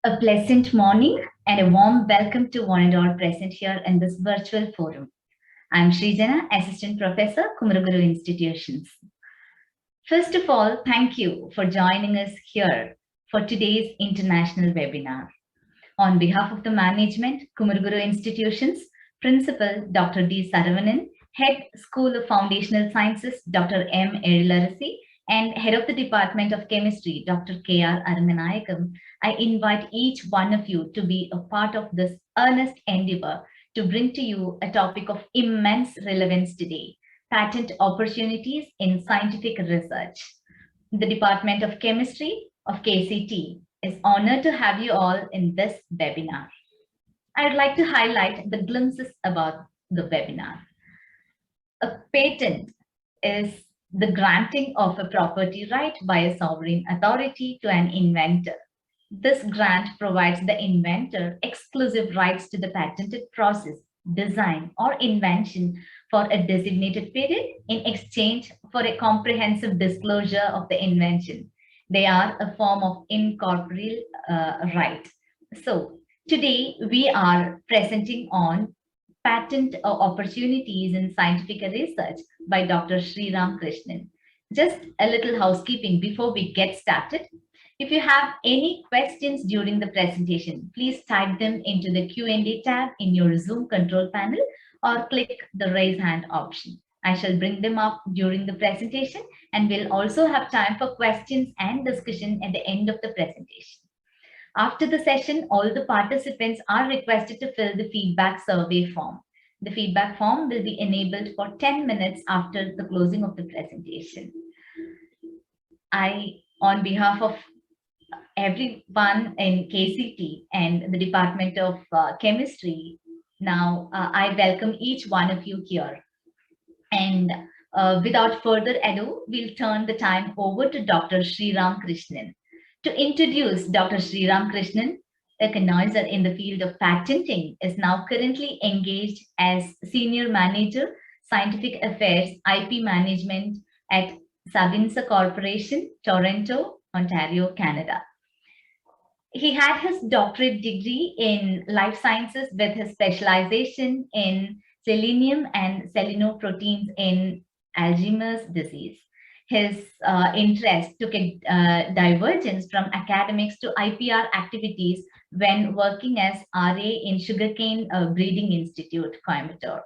A pleasant morning and a warm welcome to one and all present here in this virtual forum. I'm Srijana, Assistant Professor, Kumaraguru Institutions. First of all, thank you for joining us here for today's international webinar. On behalf of the management, Kumaraguru Institutions, Principal Dr. D. Saravanan, Head School of Foundational Sciences, Dr. M. Erilarasi, and Head of the Department of Chemistry, Dr. K. R. Aramanayakam, I invite each one of you to be a part of this earnest endeavor to bring to you a topic of immense relevance today, patent opportunities in scientific research. The Department of Chemistry of KCT is honored to have you all in this webinar. I'd like to highlight the glimpses about the webinar. A patent is the granting of a property right by a sovereign authority to an inventor. This grant provides the inventor exclusive rights to the patented process, design, or invention for a designated period in exchange for a comprehensive disclosure of the invention. They are a form of incorporeal right. So today we are presenting on patent opportunities in scientific research by Dr. Sri Ram Krishnan. Just a little housekeeping before we get started. If you have any questions during the presentation, please type them into the Q&A tab in your Zoom control panel or click the raise hand option. I shall bring them up during the presentation, and we'll also have time for questions and discussion at the end of the presentation. After the session, all the participants are requested to fill the feedback survey form. The feedback form will be enabled for 10 minutes after the closing of the presentation. On behalf of everyone in KCT and the Department of Chemistry, now I welcome each one of you here. And without further ado, we'll turn the time over to Dr. Sri Ram Krishnan. To introduce Dr. Sri Ram Krishnan, a connoisseur in the field of patenting, is now currently engaged as Senior Manager, Scientific Affairs, IP Management at Sabinsa Corporation, Toronto, Ontario, Canada. He had his doctorate degree in life sciences with his specialization in selenium and selenoproteins in Alzheimer's disease. His interest took a divergence from academics to IPR activities when working as RA in Sugarcane Breeding Institute, Coimbatore.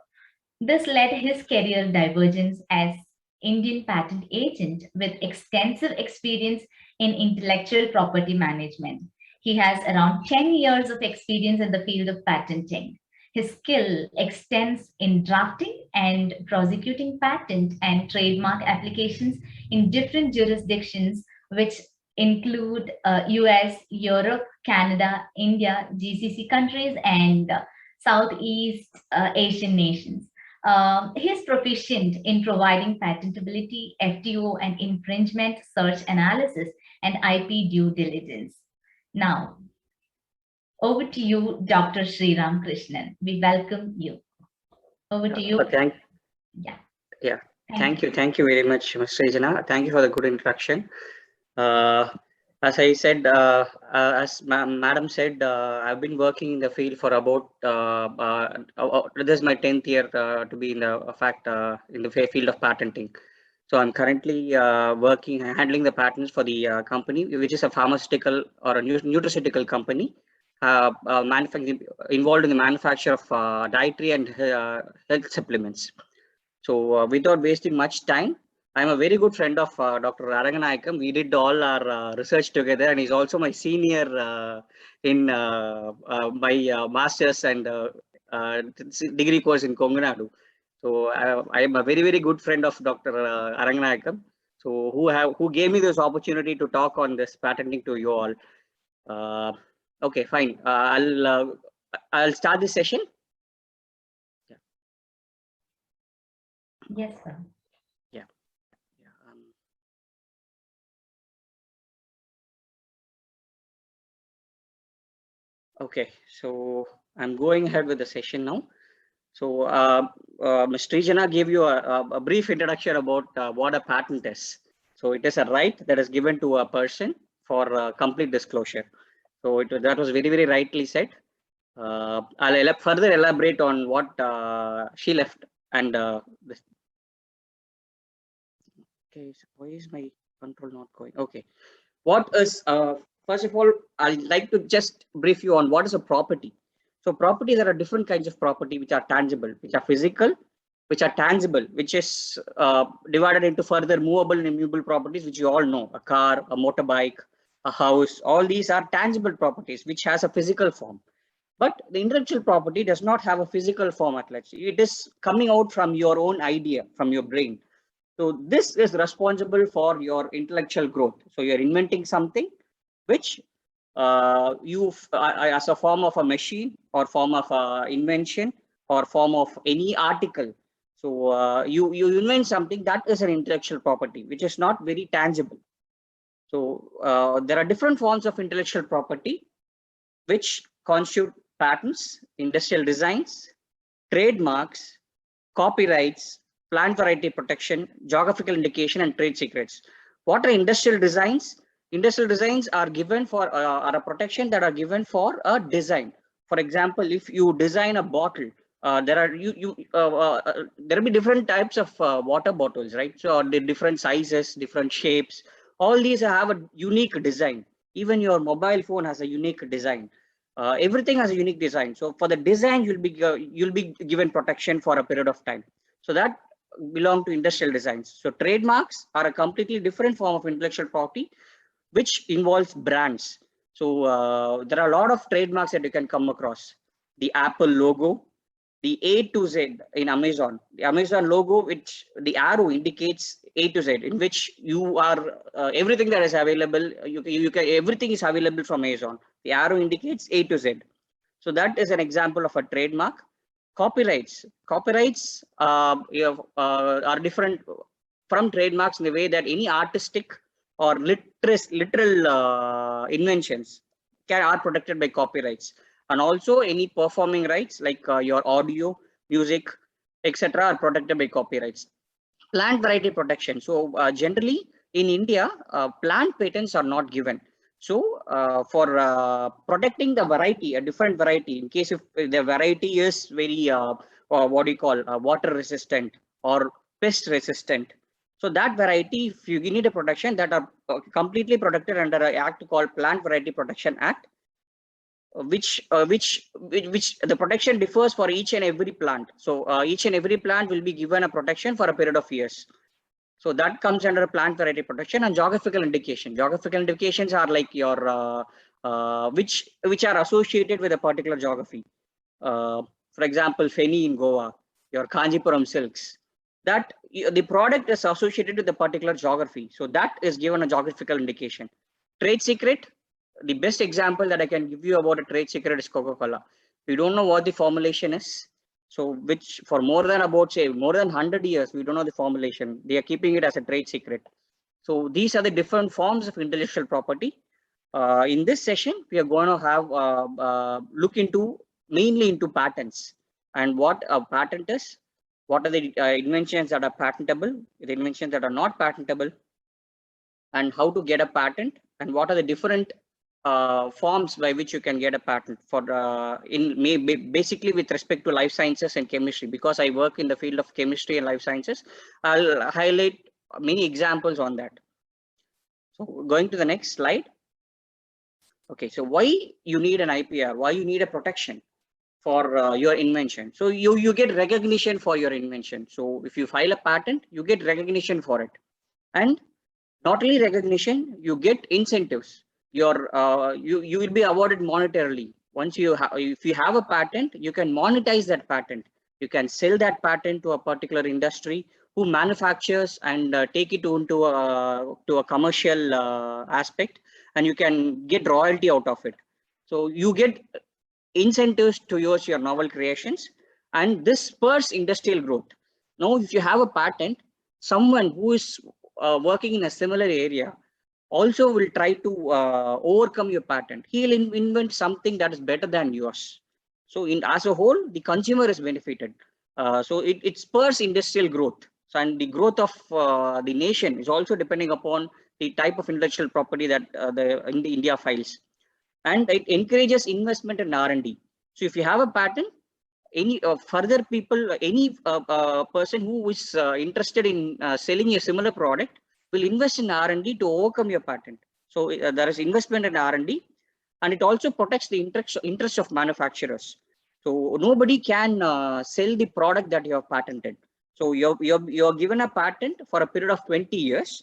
This led his career divergence as Indian patent agent with extensive experience in intellectual property management. He has around 10 years of experience in the field of patenting. His skill extends in drafting and prosecuting patent and trademark applications in different jurisdictions, which include US, Europe, Canada, India, GCC countries, and Southeast Asian nations. He is proficient in providing patentability, FTO, and infringement search analysis and IP due diligence. Now, over to you, Dr. Sri Ram Krishnan. We welcome you. Over to you. Thank you very much, Ms. Srijana. Thank you for the good introduction. As I said, as Madam said, I've been working in the field for about, this is my 10th year to be in the field of patenting. So I'm currently handling the patents for the company, which is a pharmaceutical or a nutraceutical company. Involved in the manufacture of dietary and health supplements. So without wasting much time, I'm a very good friend of Dr. Aramanayakam. We did all our research together, and he's also my senior in my master's and degree course in Konganadu. So I am a very, very good friend of Dr. Aramanayakam. So who gave me this opportunity to talk on this patenting to you all. Okay, fine. I'll start this session. Yeah. Yes, sir. Yeah. Okay, so I'm going ahead with the session now. So Ms. Srijana gave you a brief introduction about what a patent is. So it is a right that is given to a person for complete disclosure. So that was very, very rightly said. I'll further elaborate on what she left and this. Okay, so why is my control not going? Okay, what is first of all, I'd like to just brief you on what is a property. So property, there are different kinds of property which are tangible, which are physical, which are tangible, which is divided into further movable and immutable properties, which you all know: a car, a motorbike, a house. All these are tangible properties which has a physical form. But the intellectual property does not have a physical format. Let's say it is coming out from your own idea, from your brain. So this is responsible for your intellectual growth. So you're inventing something which as a form of a machine or form of a invention or form of any article. So you invent something that is an intellectual property, which is not very tangible. So there are different forms of intellectual property which constitute patents, industrial designs, trademarks, copyrights, plant variety protection, geographical indication, and trade secrets. What are industrial designs? Industrial designs are given for are a protection that are given for a design. For example, if you design a bottle, there will be different types of water bottles, right? So the different sizes, different shapes. All these have a unique design. Even your mobile phone has a unique design. Everything has a unique design. So for the design, you'll be given protection for a period of time. So that belong to industrial designs. So trademarks are a completely different form of intellectual property, which involves brands. So there are a lot of trademarks that you can come across. The Apple logo, the A to Z in Amazon. The Amazon logo, which the arrow indicates A to Z, in which you are everything that is available. You can everything is available from Amazon. The arrow indicates A to Z. So that is an example of a trademark. Copyrights. Copyrights are different from trademarks in the way that any artistic or literal inventions are protected by copyrights, and also any performing rights like your audio, music, etc. are protected by copyrights. Plant variety protection. So generally in India, plant patents are not given. So for protecting the variety, a different variety, in case if the variety is very what do you call water resistant or pest resistant, so that variety, if you need a protection, that are completely protected under an act called Plant Variety Protection Act, which the protection differs for each and every plant. So each and every plant will be given a protection for a period of years. So that comes under plant variety protection. And geographical indication. Geographical indications are like your which are associated with a particular geography. For example, Feni in Goa, your Kanjipuram silks. That the product is associated with a particular geography. So that is given a geographical indication. Trade secret. The best example that I can give you about a trade secret is Coca-Cola. We don't know what the formulation is. So which for more than more than 100 years, we don't know the formulation. They are keeping it as a trade secret. So these are the different forms of intellectual property. In this session, we are going to have look into mainly into patents and what a patent is, what are the inventions that are patentable, the inventions that are not patentable, and how to get a patent, and what are the different forms by which you can get a patent for basically with respect to life sciences and chemistry. Because I work in the field of chemistry and life sciences, I'll highlight many examples on that. So going to the next slide. Okay, so why you need an IPR? Why you need a protection for your invention? So you get recognition for your invention. So if you file a patent, you get recognition for it, and not only recognition, you get incentives. You will be awarded monetarily. Once if you have a patent, you can monetize that patent. You can sell that patent to a particular industry who manufactures and take it into to a commercial aspect, and you can get royalty out of it. So you get incentives to use your novel creations, and this spurs industrial growth. Now, if you have a patent, someone who is working in a similar area also will try to overcome your patent. He'll invent something that is better than yours. So as a whole, the consumer is benefited. So it spurs industrial growth. So, and the growth of the nation is also depending upon the type of intellectual property that India files. and it encourages investment in R&D. So if you have a patent, any further people, any person who is interested in selling a similar product will invest in R&D to overcome your patent. So there is investment in R&D, and it also protects the interest of manufacturers. So nobody can sell the product that you have patented. So you're given a patent for a period of 20 years.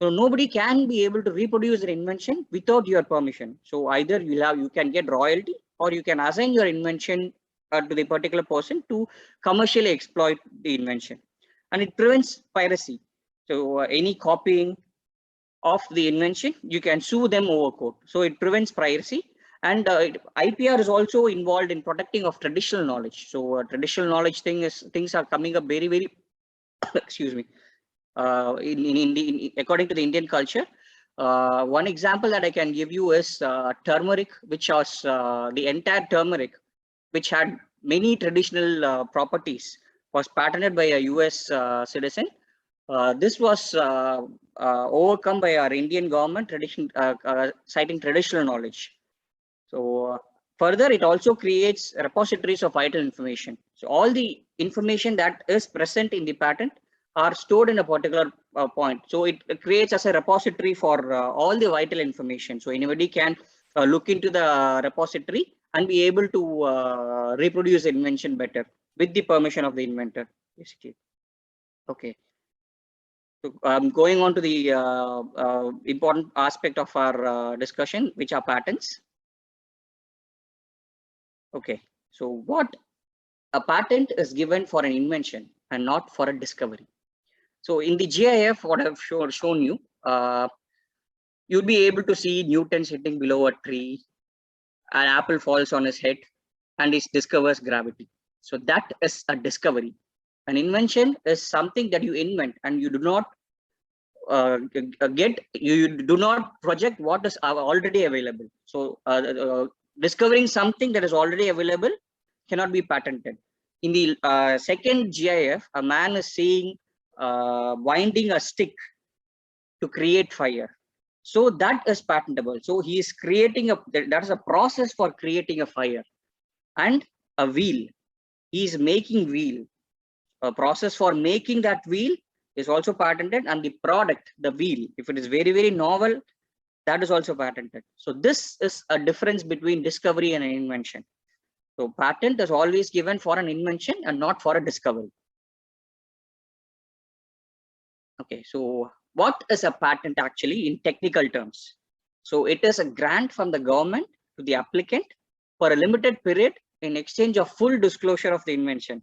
So nobody can be able to reproduce an invention without your permission. So either you can get royalty, or you can assign your invention to the particular person to commercially exploit the invention. And it prevents piracy. So any copying of the invention, you can sue them over court. So it prevents piracy. And IPR is also involved in protecting of traditional knowledge. So traditional knowledge things are coming up very, very excuse me, according to the Indian culture. One example that I can give you is turmeric, which was the entire turmeric, which had many traditional properties, was patented by a US citizen. This was overcome by our Indian government, citing traditional knowledge. So further, it also creates repositories of vital information. So all the information that is present in the patent are stored in a particular point. So it creates as a repository for all the vital information. So anybody can look into the repository and be able to reproduce the invention better with the permission of the inventor, basically. Okay. So going on to the important aspect of our discussion, which are patents. Okay, so what a patent is given for an invention and not for a discovery. So in the GIF, what I've shown you, you'll be able to see Newton sitting below a tree, an apple falls on his head, and he discovers gravity. So that is a discovery. An invention is something that you invent and you do not you do not project what is already available. So discovering something that is already available cannot be patented. In the second GIF, a man is seeing winding a stick to create fire. So that is patentable. So he is creating that is a process for creating a fire. And a wheel, he is making wheel. A process for making that wheel is also patented, and the product, the wheel, if it is very, very novel, that is also patented. So this is a difference between discovery and an invention. So patent is always given for an invention and not for a discovery. Okay, so what is a patent actually in technical terms? So it is a grant from the government to the applicant for a limited period in exchange of full disclosure of the invention.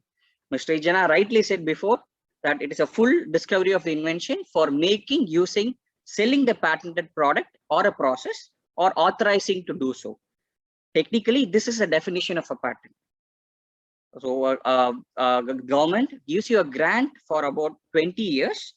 Mr. Ijana rightly said before that it is a full discovery of the invention for making, using, selling the patented product or a process, or authorizing to do so. Technically, this is a definition of a patent. So government gives you a grant for about 20 years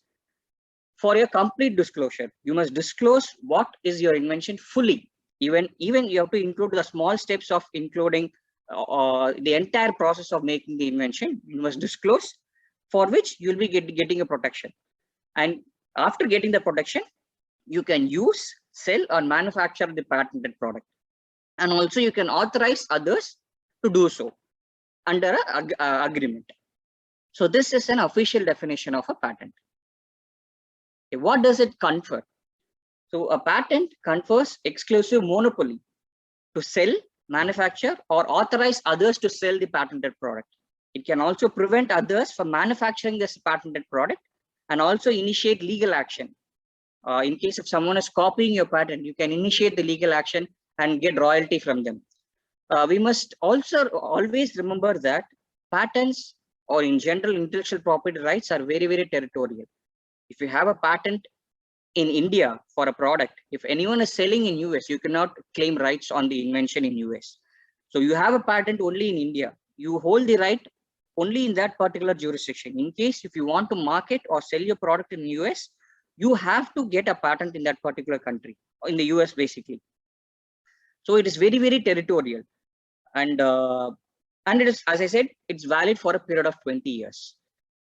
for your complete disclosure. You must disclose what is your invention fully. Even you have to include the small steps of including the entire process of making the invention. You must disclose, for which you'll be getting a protection. And after getting the protection, you can use, sell, or manufacture the patented product. And also you can authorize others to do so under an agreement. So this is an official definition of a patent. Okay, what does it confer? So a patent confers exclusive monopoly to sell, manufacture, or authorize others to sell the patented product. It can also prevent others from manufacturing this patented product, and also initiate legal action. In case if someone is copying your patent, you can initiate the legal action and get royalty from them. We must also always remember that patents, or in general intellectual property rights, are very, very territorial. If you have a patent in India for a product, if anyone is selling in US, you cannot claim rights on the invention in US. So you have a patent only in India. You hold the right only in that particular jurisdiction. In case if you want to market or sell your product in US, you have to get a patent in that particular country, in the US basically. So it is very, very territorial. And it is, as I said, it's valid for a period of 20 years.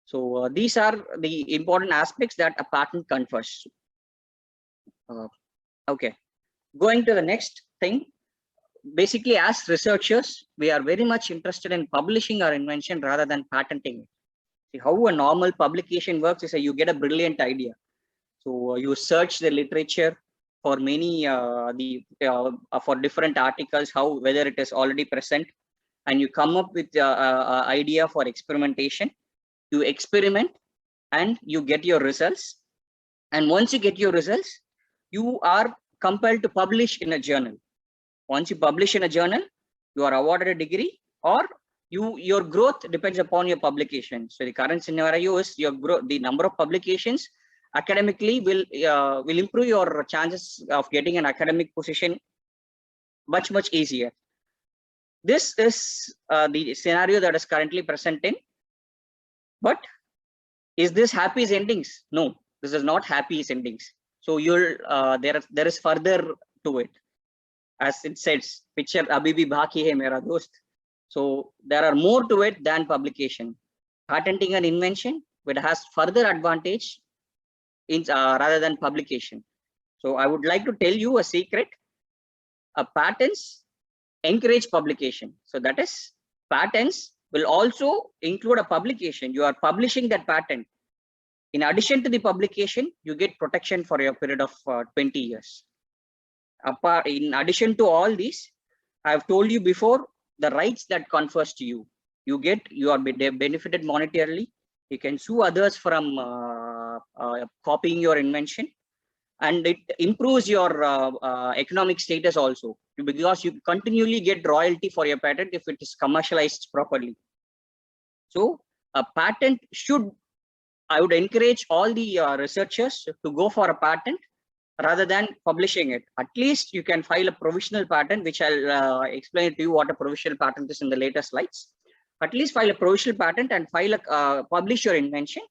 So these are the important aspects that a patent confers. Okay, going to the next thing, basically, as researchers, we are very much interested in publishing our invention rather than patenting it. See, how a normal publication works is that you get a brilliant idea. So you search the literature for many for different articles, how whether it is already present, and you come up with a idea for experimentation. You experiment and you get your results. And once you get your results, you are compelled to publish in a journal. Once you publish in a journal, you are awarded a degree, or your growth depends upon your publication. So the current scenario is your growth, the number of publications academically will improve your chances of getting an academic position much easier. This is the scenario that is currently present in. But is this happy endings? No, this is not happy endings. So you'll there is further to it. As it says, picture abhi bhi baki hai mera dost. So there are more to it than publication. Patenting an invention, which has further advantage in rather than publication. So I would like to tell you a secret. Patents encourage publication. So that is, patents will also include a publication. You are publishing that patent. In addition to the publication, you get protection for a period of 20 years. In addition to all these, I have told you before, the rights that confers to you. You are benefited monetarily. You can sue others from copying your invention, and it improves your economic status also, because you continually get royalty for your patent if it is commercialized properly. So a patent should, I would encourage all the researchers to go for a patent rather than publishing it. At least you can file a provisional patent, which I'll explain to you what a provisional patent is in the later slides. At least file a provisional patent and publish your invention,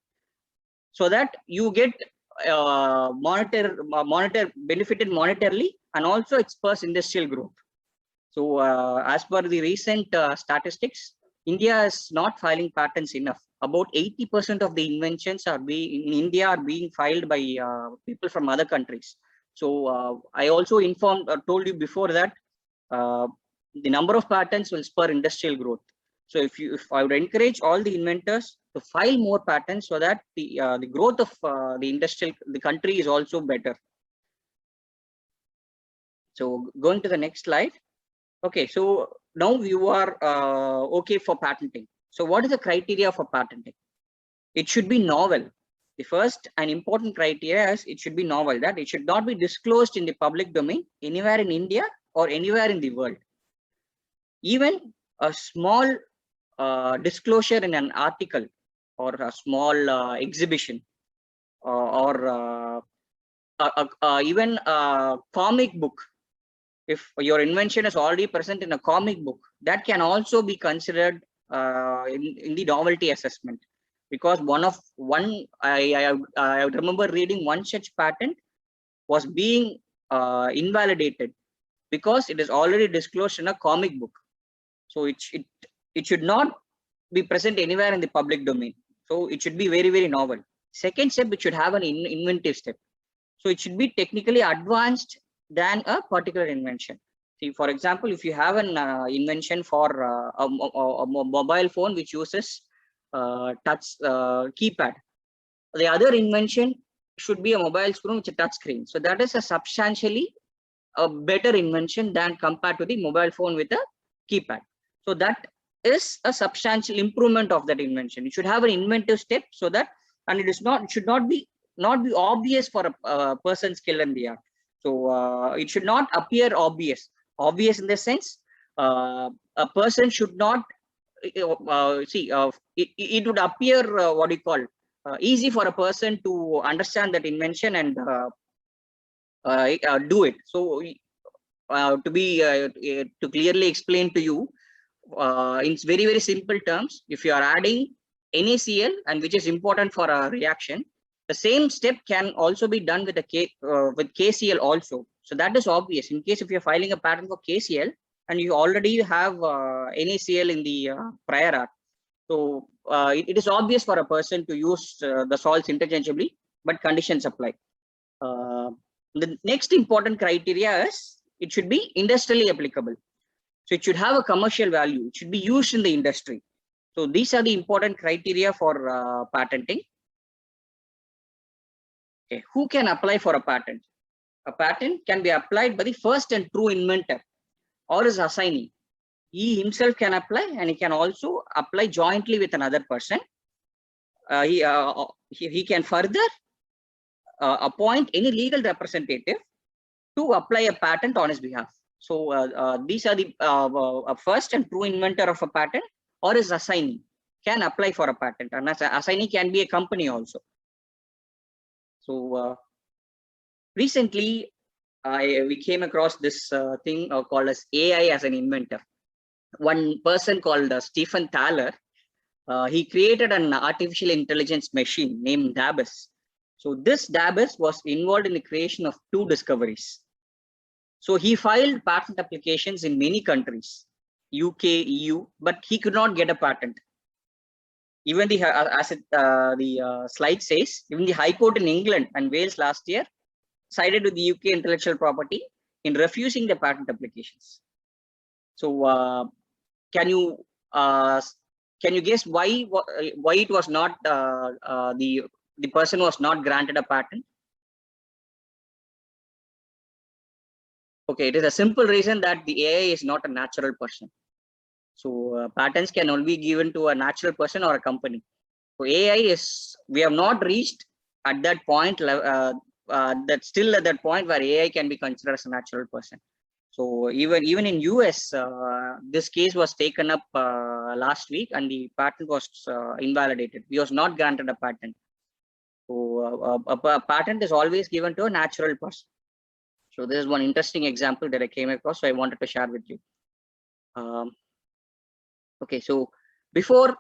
so that you get benefited monetarily, and also it spurs industrial growth. So as per the recent statistics, India is not filing patents enough. About 80% of the inventions in India are being filed by people from other countries. So I also told you before that the number of patents will spur industrial growth. So if I would encourage all the inventors to file more patents, so that the growth of the country is also better. So going to the next slide. Okay, so now you are okay for patenting. So what is the criteria for patenting? It should be novel. The first and important criteria is it should be novel, that it should not be disclosed in the public domain anywhere in India or anywhere in the world. Even a small disclosure in an article or a small exhibition or even a comic book. If your invention is already present in a comic book, that can also be considered in the novelty assessment, because I remember reading one such patent was being invalidated because it is already disclosed in a comic book. So it should not be present anywhere in the public domain. So it should be very novel. Second step, it should have an inventive step. So it should be technically advanced than a particular invention. See, for example, if you have an invention for a mobile phone which uses touch keypad, the other invention should be a mobile phone with a touch screen. So that is a substantially a better invention than compared to the mobile phone with a keypad. So that is a substantial improvement of that invention. It should have an inventive step, so that, and it should not be obvious for a person skilled in the art. So it should not appear obvious in the sense a person should not it would appear what you call easy for a person to understand that invention and do it. So to clearly explain to you in very simple terms, if you are adding NaCl, and which is important for a reaction, the same step can also be done with with KCl also. So that is obvious. In case if you're filing a patent for KCl and you already have NaCl in the prior art, so it is obvious for a person to use the salts interchangeably, but conditions apply. The next important criteria is it should be industrially applicable. So it should have a commercial value. It should be used in the industry. So these are the important criteria for patenting. Okay. Who can apply for a patent? A patent can be applied by the first and true inventor or his assignee. He himself can apply, and he can also apply jointly with another person. He can further appoint any legal representative to apply a patent on his behalf. So these are the first and true inventor of a patent or his assignee can apply for a patent, and as assignee can be a company also. So recently we came across this thing called as AI as an inventor. One person called Stephen Thaler, he created an artificial intelligence machine named DABUS. So this DABUS was involved in the creation of 2 discoveries. So he filed patent applications in many countries, UK, EU, but he could not get a patent. Even the slide says, even the High Court in England and Wales last year sided with the UK intellectual property in refusing the patent applications. So can you guess why it was not the person was not granted a patent? Okay, it is a simple reason that the AI is not a natural person. So patents can only be given to a natural person or a company. So AI is, we have not reached at that point, that still at that point where AI can be considered as a natural person. So even in US, this case was taken up last week, and the patent was invalidated. We was not granted a patent. So a patent is always given to a natural person. So this is one interesting example that I came across, so I wanted to share with you. Okay, so before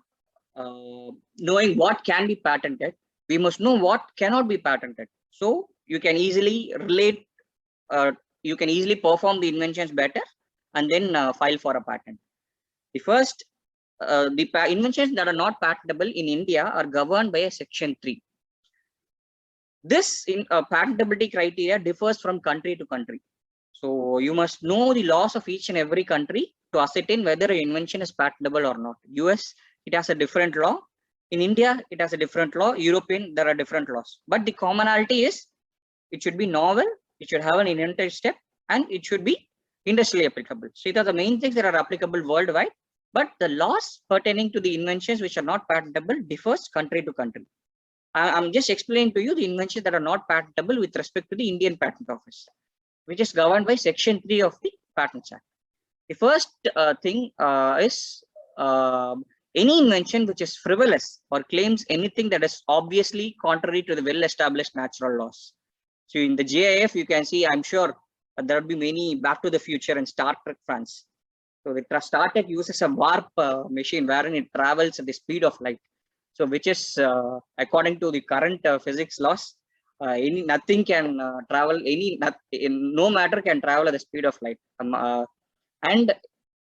knowing what can be patented, we must know what cannot be patented. So you can easily relate, you can easily perform the inventions better and then file for a patent. The first, the inventions that are not patentable in India are governed by a Section 3. This patentability criteria differs from country to country. So you must know the laws of each and every country to ascertain whether an invention is patentable or not. US, it has a different law. In India, it has a different law. European, there are different laws. But the commonality is it should be novel, it should have an inventive step, and it should be industrially applicable. So these are the main things that are applicable worldwide. But the laws pertaining to the inventions which are not patentable differs country to country. I'm just explaining to you the inventions that are not patentable with respect to the Indian Patent Office, which is governed by Section 3 of the Patents Act. The first thing is any invention which is frivolous or claims anything that is obviously contrary to the well-established natural laws. So in the GIF, you can see, I'm sure there will be many Back to the Future and Star Trek fans. So the Star Trek uses a warp machine wherein it travels at the speed of light. So which is according to the current physics laws, nothing can travel, no matter can travel at the speed of light. And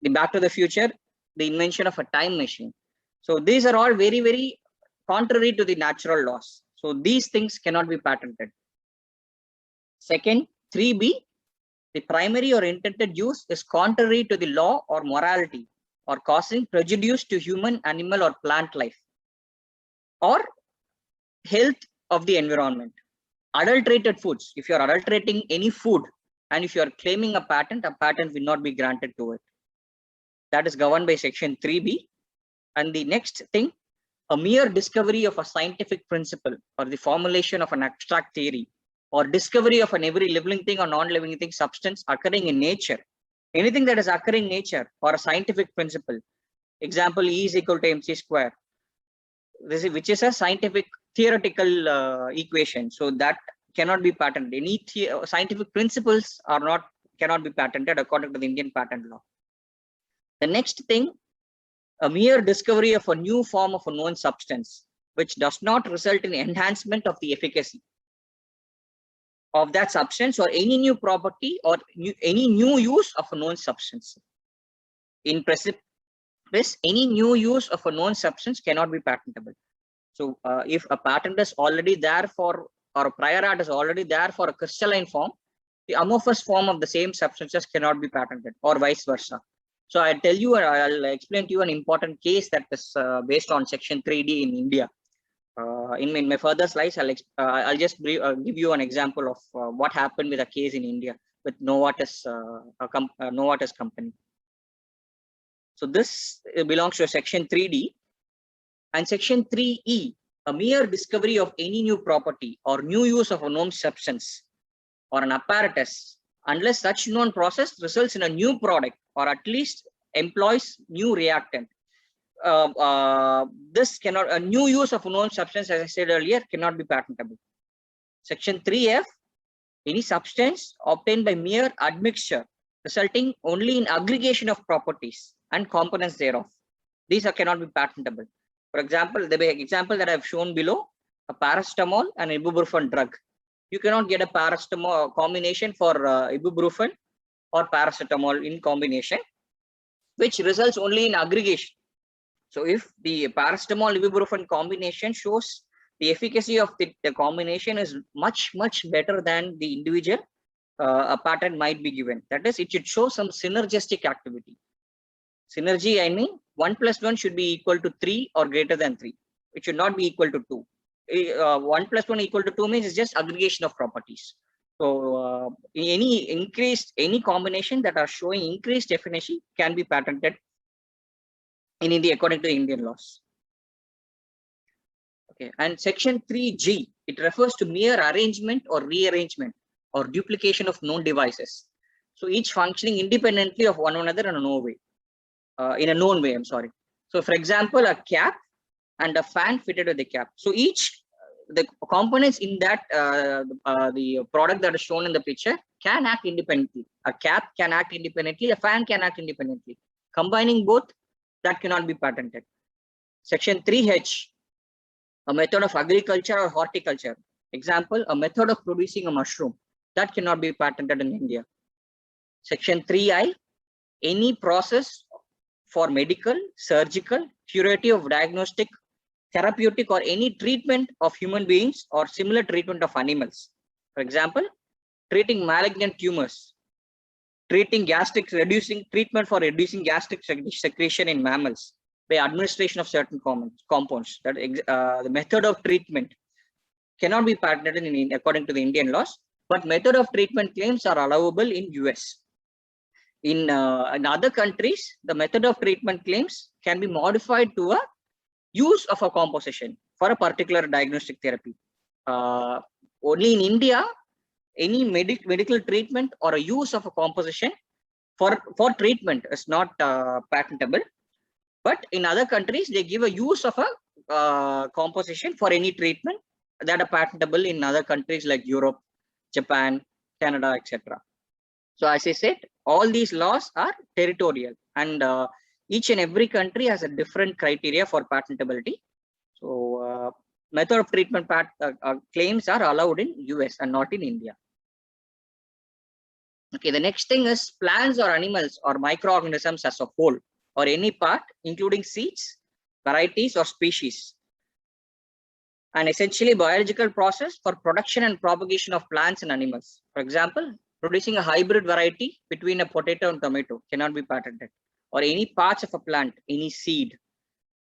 the Back to the Future, the invention of a time machine. So these are all very, very contrary to the natural laws. So these things cannot be patented. Second, 3B, the primary or intended use is contrary to the law or morality or causing prejudice to human, animal, or plant life or health of the environment. Adulterated foods, if you are adulterating any food and if you are claiming a patent will not be granted to it. That is governed by Section 3B. And the next thing, a mere discovery of a scientific principle or the formulation of an abstract theory or discovery of an every living thing or non-living thing substance occurring in nature, anything that is occurring in nature or a scientific principle, example, E is equal to mc square, which is a scientific theoretical equation. So that cannot be patented. Any scientific principles cannot be patented according to the Indian patent law. The next thing, a mere discovery of a new form of a known substance, which does not result in enhancement of the efficacy of that substance or any new property or any new use of a known substance. In principle, any new use of a known substance cannot be patentable. So if a patent is already there for, or a prior art is already there for a crystalline form, the amorphous form of the same substances cannot be patented, or vice versa. So I'll explain to you an important case that is based on Section 3D in India. In my further slides, I'll just give you an example of what happened with a case in India with Novartis, Novartis company. So this belongs to Section 3D, and Section 3E, a mere discovery of any new property or new use of a known substance or an apparatus, unless such known process results in a new product or at least employs new reactant. This cannot, a new use of a known substance, as I said earlier, cannot be patentable. Section 3F, any substance obtained by mere admixture resulting only in aggregation of properties and components thereof. These cannot be patentable. For example, the example that I've shown below, a paracetamol and ibuprofen drug. You cannot get a paracetamol combination for ibuprofen or paracetamol in combination, which results only in aggregation. So if the paracetamol ibuprofen combination shows the efficacy of the combination is much better than the individual, a patent might be given. That is, it should show some synergistic activity. Synergy, I mean 1 + 1 should be equal to 3 or greater than 3. It should not be equal to 2. 1 + 1 equal to 2 means it's just aggregation of properties. So any combination that are showing increased efficiency can be patented in India according to Indian laws. Okay, and Section 3G, it refers to mere arrangement or rearrangement or duplication of known devices. So each functioning independently of one another in a known way. I'm sorry. So for example, a cap and a fan fitted with the cap. So the components in that the product that is shown in the picture can act independently. A cap can act independently, a fan can act independently. Combining both, that cannot be patented. Section 3H, a method of agriculture or horticulture. Example, a method of producing a mushroom. That cannot be patented in India. Section 3I, any process for medical, surgical, curative, diagnostic, therapeutic, or any treatment of human beings or similar treatment of animals. For example, treating malignant tumors, treatment for reducing gastric secretion in mammals by administration of certain compounds. That the method of treatment cannot be patented according to the Indian laws, but method of treatment claims are allowable in US. In other countries, the method of treatment claims can be modified to a use of a composition for a particular diagnostic therapy. Only in India, any medical treatment or a use of a composition for treatment is not patentable. But in other countries, they give a use of a composition for any treatment that are patentable in other countries like Europe, Japan, Canada, etc. So as I said, all these laws are territorial, and each and every country has a different criteria for patentability. So method of treatment claims are allowed in US and not in India. Okay, the next thing is plants or animals or microorganisms as a whole or any part, including seeds, varieties, or species. An essentially biological process for production and propagation of plants and animals. For example, producing a hybrid variety between a potato and tomato cannot be patented. Or any parts of a plant, any seed,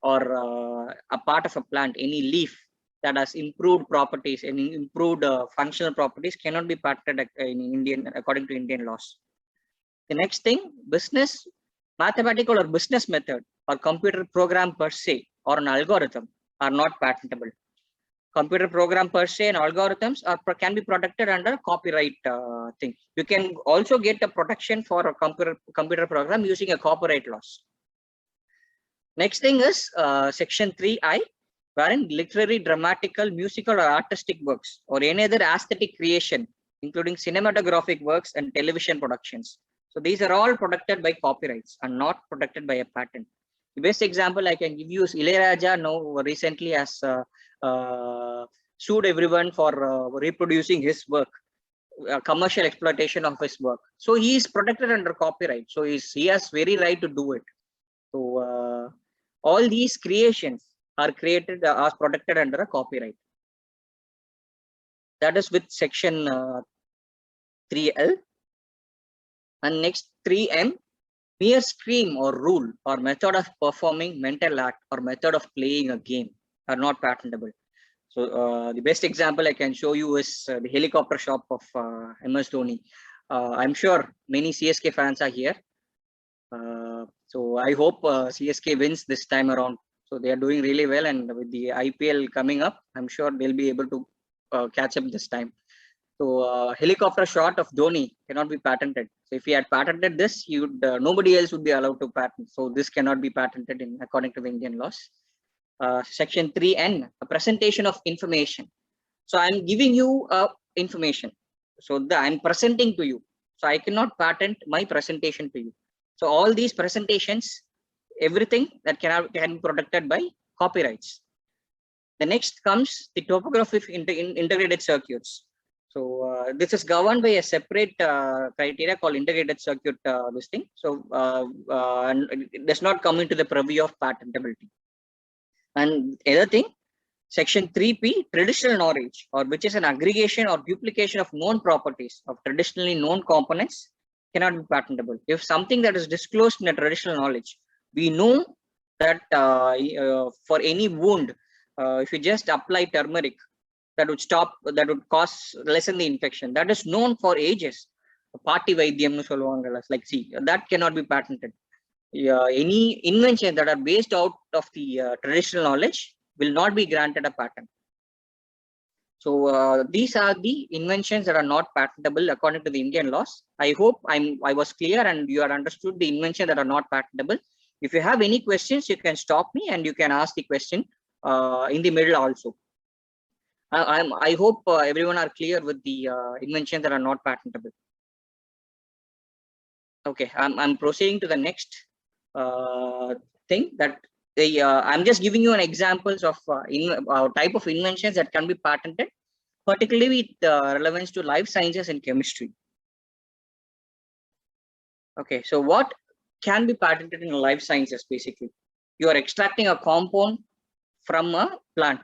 or a part of a plant, any leaf that has improved properties and improved functional properties cannot be patented according to Indian laws. The next thing, mathematical or business method or computer program per se or an algorithm are not patentable. Computer program per se and algorithms can be protected under copyright thing. You can also get a protection for a computer program using a copyright laws. Next thing is Section 3I, wherein literary, dramatical, musical, or artistic works or any other aesthetic creation, including cinematographic works and television productions. So these are all protected by copyrights and not protected by a patent. The best example I can give you is Ilayaraja now recently has sued everyone for reproducing his work, commercial exploitation of his work. So he is protected under copyright. So he has very right to do it. So all these creations are created are protected under a copyright. That is with Section 3L. And next 3M, mere scheme or rule or method of performing mental act or method of playing a game are not patentable. So the best example I can show you is the helicopter shot of MS Dhoni. I'm sure many CSK fans are here. So I hope CSK wins this time around. So they are doing really well, and with the IPL coming up, I'm sure they'll be able to catch up this time. So helicopter shot of Dhoni cannot be patented. So if he had patented this, he would nobody else would be allowed to patent. So this cannot be patented in according to the Indian laws. Section 3N, a presentation of information. So I'm giving you information. So I'm presenting to you. So I cannot patent my presentation to you. So all these presentations, everything that can be protected by copyrights. The next comes the topography of integrated circuits. So this is governed by a separate criteria called integrated circuit this thing. So and it does not come into the purview of patentability. And other thing, Section 3P, traditional knowledge, or which is an aggregation or duplication of known properties of traditionally known components, cannot be patentable. If something that is disclosed in the traditional knowledge, we know that for any wound, if you just apply turmeric, that would stop, that would lessen the infection. That is known for ages. Party vaidyam solvanga, like see, that cannot be patented. Any invention that are based out of the traditional knowledge will not be granted a patent. So these are the inventions that are not patentable according to the Indian laws. I hope I was clear and you have understood the invention that are not patentable. If you have any questions, you can stop me and you can ask the question in the middle also. I hope everyone are clear with the inventions that are not patentable. Okay, I'm proceeding to the next thing that I'm just giving you an examples of type of inventions that can be patented, particularly with relevance to life sciences and chemistry. Okay, so what can be patented in life sciences? Basically, you are extracting a compound from a plant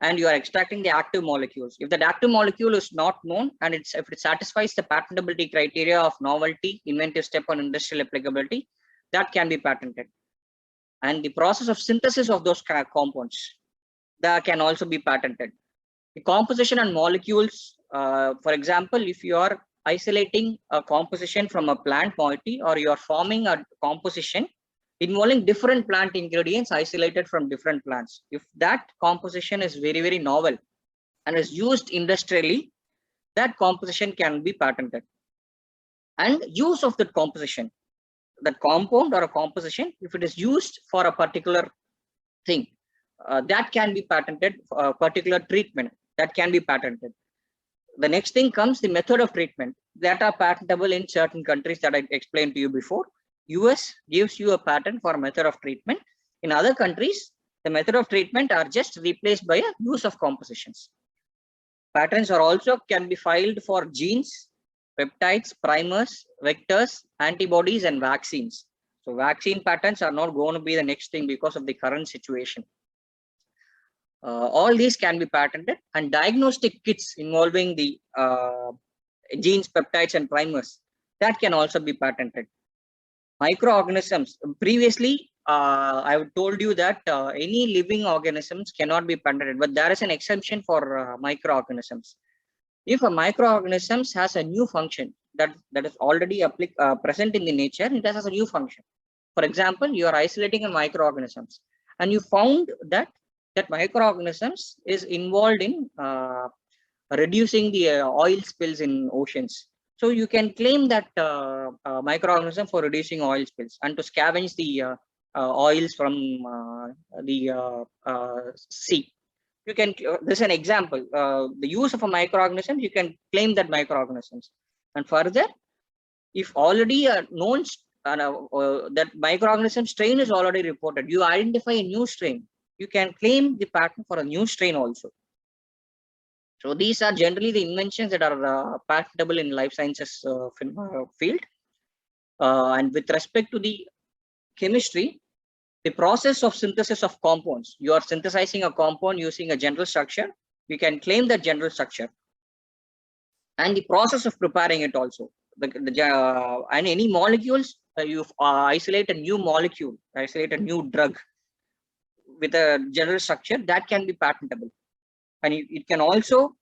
and you are extracting the active molecules. If that active molecule is not known and if it satisfies the patentability criteria of novelty, inventive step, and industrial applicability, that can be patented. And the process of synthesis of those compounds, that can also be patented. The composition and molecules, for example, if you are isolating a composition from a plant moiety, or you are forming a composition involving different plant ingredients isolated from different plants, if that composition is very, very novel and is used industrially, that composition can be patented. And use of that composition, that compound or a composition, if it is used for a particular thing, that can be patented. For a particular treatment, that can be patented. The next thing comes the method of treatment, that are patentable in certain countries that I explained to you before. US gives you a patent for a method of treatment. In other countries, the method of treatment are just replaced by a use of compositions. Patents are also can be filed for genes, peptides, primers, vectors, antibodies, and vaccines. So vaccine patents are not going to be the next thing because of the current situation. All these can be patented, and diagnostic kits involving the genes, peptides, and primers, that can also be patented. Microorganisms, previously I told you that any living organisms cannot be patented, but there is an exemption for microorganisms. If a microorganisms has a new function that is already present in the nature, it has a new function. For example, you are isolating a microorganisms and you found that microorganisms is involved in reducing the oil spills in oceans. So you can claim that microorganism for reducing oil spills and to scavenge the oils from the sea. You can, this is an example, the use of a microorganism, you can claim that microorganisms. And further, if already a known that microorganism strain is already reported, you identify a new strain, you can claim the patent for a new strain also. So these are generally the inventions that are patentable in life sciences field. And with respect to the chemistry, the process of synthesis of compounds, you are synthesizing a compound using a general structure, you can claim that general structure. And the process of preparing it also, and any molecules you isolate a new molecule, isolate a new drug with a general structure, that can be patentable. And it can also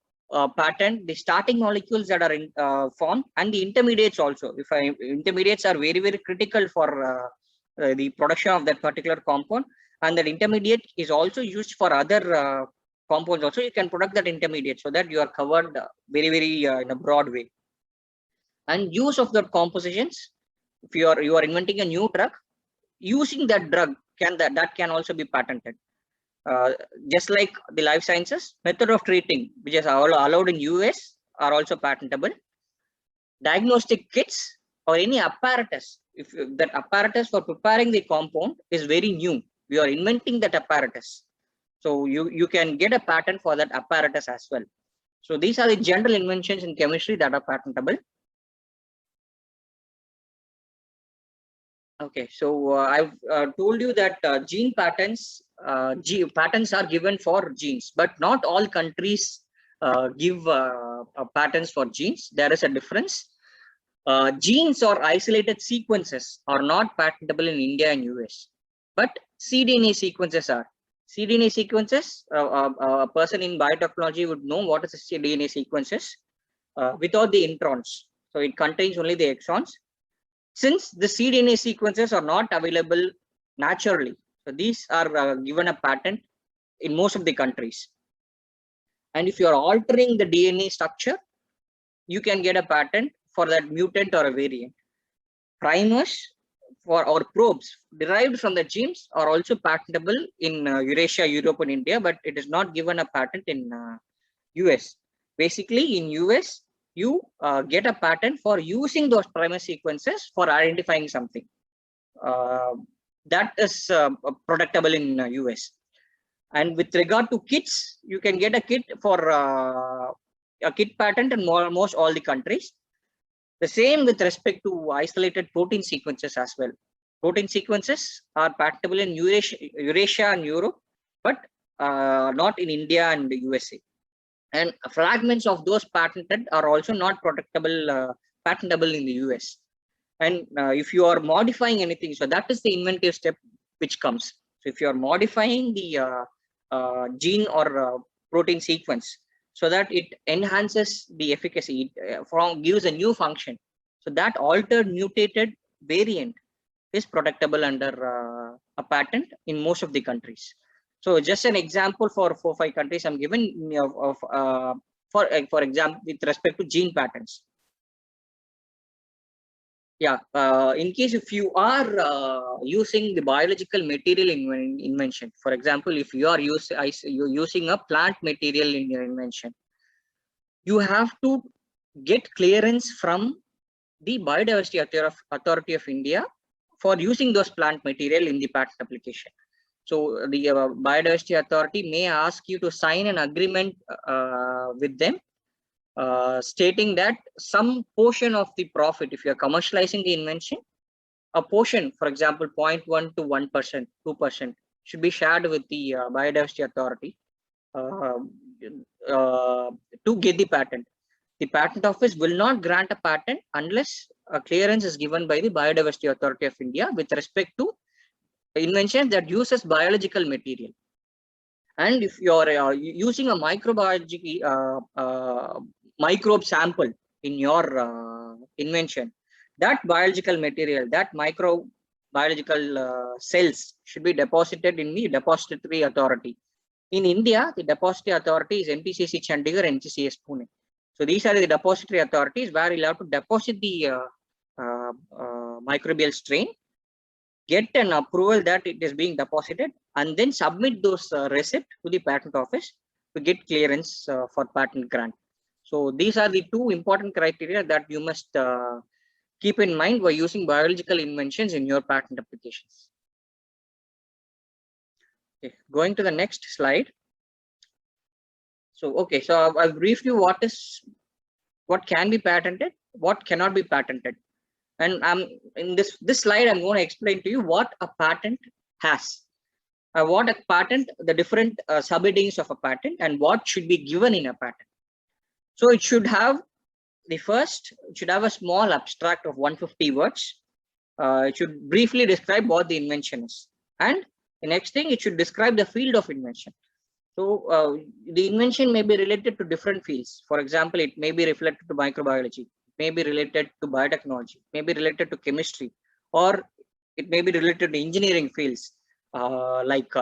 patent the starting molecules that are formed and the intermediates also. If intermediates are very, very critical for the production of that particular compound, and that intermediate is also used for other compounds also, you can product that intermediate, so that you are covered very, very in a broad way. And use of the compositions, if you are inventing a new drug, using that drug that can also be patented. Just like the life sciences, method of treating, which is allowed in US, are also patentable. Diagnostic kits or any apparatus, if that apparatus for preparing the compound is very new, we are inventing that apparatus, so you can get a patent for that apparatus as well. So these are the general inventions in chemistry that are patentable. Okay, so I've told you that gene patents, patents are given for genes, but not all countries give patents for genes. There is a difference. Genes or isolated sequences are not patentable in India and US, but cDNA sequences are. cDNA sequences, a person in biotechnology would know what is the cDNA sequences without the introns. So it contains only the exons. Since the cDNA sequences are not available naturally, so these are given a patent in most of the countries. And if you are altering the DNA structure, you can get a patent for that mutant or a variant. Primers or probes derived from the genes are also patentable in Eurasia, Europe, and India, but it is not given a patent in US. Basically, in US, you get a patent for using those primer sequences for identifying something. That is protectable in US. And with regard to kits, you can get a kit for a kit patent in almost all the countries. The same with respect to isolated protein sequences as well. Protein sequences are patentable in Eurasia and Europe, but not in India and the USA. And fragments of those patented are also not patentable in the US. And if you are modifying anything, so that is the inventive step which comes. So if you are modifying the gene or protein sequence so that it enhances the efficacy, it gives a new function, so that altered mutated variant is protectable under a patent in most of the countries. So just an example for 4-5 countries I'm given of for example with respect to gene patents. Yeah, in case if you are using the biological material invention, for example, if you are using a plant material in your invention, you have to get clearance from the Biodiversity Authority of India for using those plant material in the patent application. So the Biodiversity Authority may ask you to sign an agreement with them, stating that some portion of the profit, if you are commercializing the invention, a portion, for example, 0.1 to 1%, 2%, should be shared with the Biodiversity Authority to get the patent. The patent office will not grant a patent unless a clearance is given by the Biodiversity Authority of India with respect to invention that uses biological material. And if you are using a microbiology microbe sample in your invention, that biological material, that microbiological cells should be deposited in the depository authority. In India, the depository authority is NPCC Chandigarh and NCCS Pune. So these are the depository authorities where you'll have to deposit the microbial strain, get an approval that it is being deposited, and then submit those receipt to the patent office to get clearance for patent grant. So these are the two important criteria that you must keep in mind while using biological inventions in your patent applications. Okay, going to the next slide. So okay, so I've briefed you what can be patented, what cannot be patented. And in this slide, I'm going to explain to you what a patent has. What a patent, the different subheadings of a patent, and what should be given in a patent. So it should have a small abstract of 150 words. it should briefly describe what the invention is. And the next thing, it should describe the field of invention. So the invention may be related to different fields. For example, it may be related to microbiology, may be related to biotechnology, may be related to chemistry, or it may be related to engineering fields like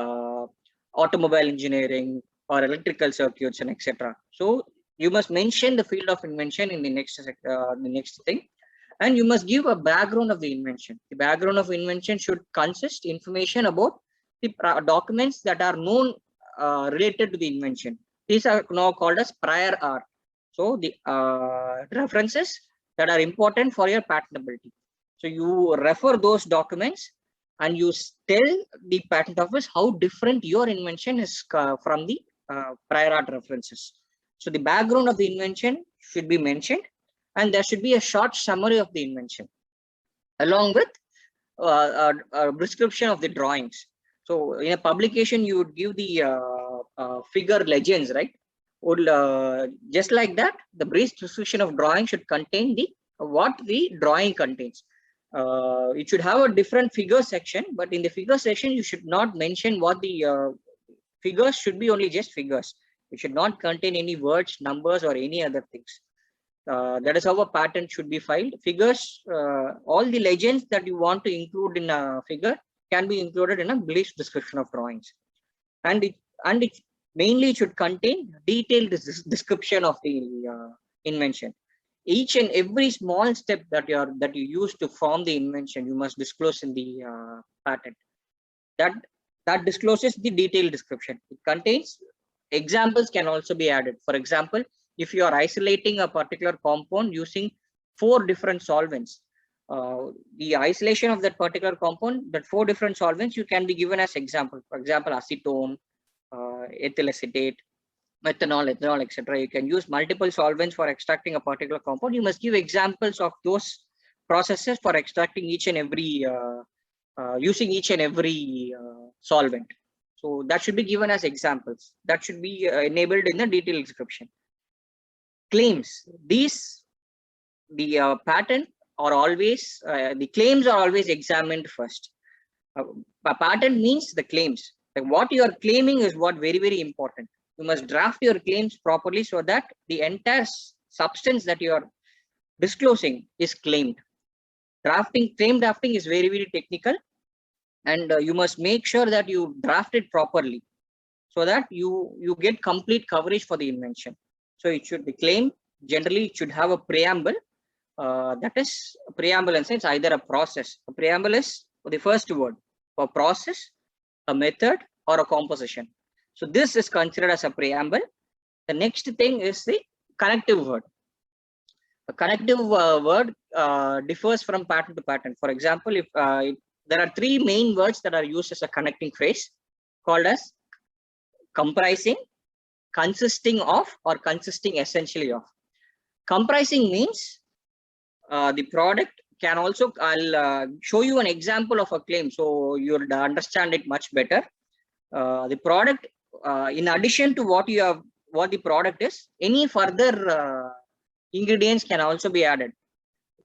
automobile engineering or electrical circuits and etc. So you must mention the field of invention in the next thing, and you must give a background of the invention. The background of invention should consist information about the documents that are known related to the invention. These are now called as prior art. So the references that are important for your patentability. So you refer those documents and you tell the patent office how different your invention is from the prior art references. So the background of the invention should be mentioned, and there should be a short summary of the invention along with a description of the drawings. So in a publication, you would give the figure legends, right? Just like that, the brief description of drawing should contain the what the drawing contains. It should have a different figure section, but in the figure section, you should not mention what the figures should be, only just figures. It should not contain any words, numbers, or any other things. That is how a patent should be filed. Figures, all the legends that you want to include in a figure can be included in a brief description of drawings, and it mainly should contain detailed description of the invention. Each and every small step that you use to form the invention, you must disclose in the patent. That discloses the detailed description. It contains examples can also be added. For example, if you are isolating a particular compound using 4 different solvents, the isolation of that particular compound, that 4 different solvents, you can be given as example. For example, acetone, ethyl acetate, methanol, ethanol, etc. You can use multiple solvents for extracting a particular compound. You must give examples of those processes for extracting each and every using each and every solvent. So that should be given as examples. That should be enabled in the detailed description. Claims. The patent are always, the claims are always examined first. A patent means the claims. Like what you are claiming is what very, very important. You must draft your claims properly so that the entire substance that you are disclosing is claimed. Claim drafting is very, very technical, and you must make sure that you draft it properly so that you get complete coverage for the invention. So it should be claimed. Generally, it should have a preamble. That is, a preamble in sense either a process. A preamble is the first word, a process, a method, or a composition. So this is considered as a preamble. The next thing is the connective word. A connective word differs from patent to patent. For example, if there are 3 main words that are used as a connecting phrase, called as comprising, consisting of, or consisting essentially of. Comprising means the product can also, I'll show you an example of a claim so you'll understand it much better. The product, in addition to what the product is, any further ingredients can also be added.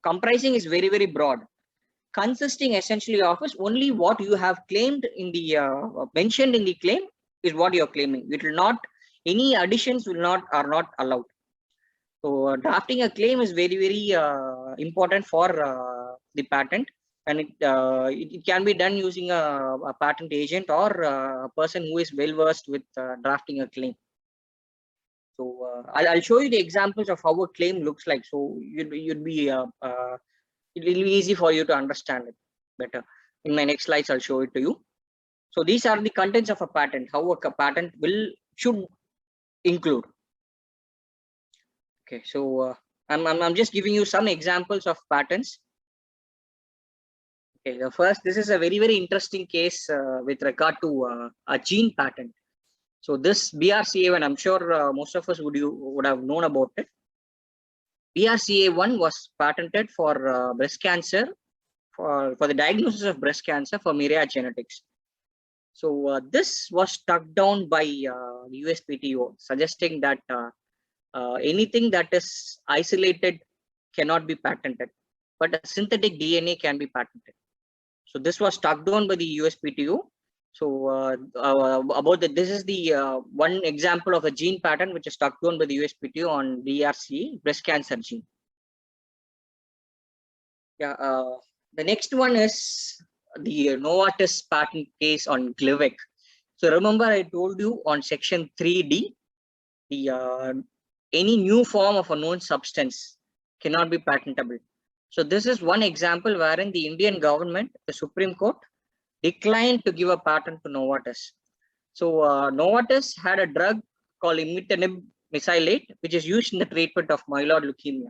Comprising is very, very broad. Consisting essentially of is only what you have claimed in the mentioned in the claim is what you're claiming. It will not, any additions are not allowed. So drafting a claim is very, very important for the patent, and it can be done using a patent agent or a person who is well versed with drafting a claim. So I'll show you the examples of how a claim looks like. So it will be easy for you to understand it better. In my next slides, I'll show it to you. So these are the contents of a patent, how a patent should include. Okay, so I'm just giving you some examples of patents. Okay, the first, this is a very, very interesting case with regard to a gene patent. So this BRCA1, I'm sure most of us would have known about it. BRCA1 was patented for breast cancer, for the diagnosis of breast cancer for Myriad Genetics. So this was struck down by USPTO, suggesting that anything that is isolated cannot be patented, but a synthetic DNA can be patented. So this was struck down by the USPTO. So this is the one example of a gene patent which is struck down by the USPTO on BRCA, breast cancer gene. Yeah, the next one is the Novartis patent case on Glivec. So remember I told you on section 3D, the any new form of a known substance cannot be patentable. So this is one example wherein the Indian government, the Supreme Court, declined to give a patent to Novartis. So Novartis had a drug called imatinib mesylate, which is used in the treatment of myeloid leukemia.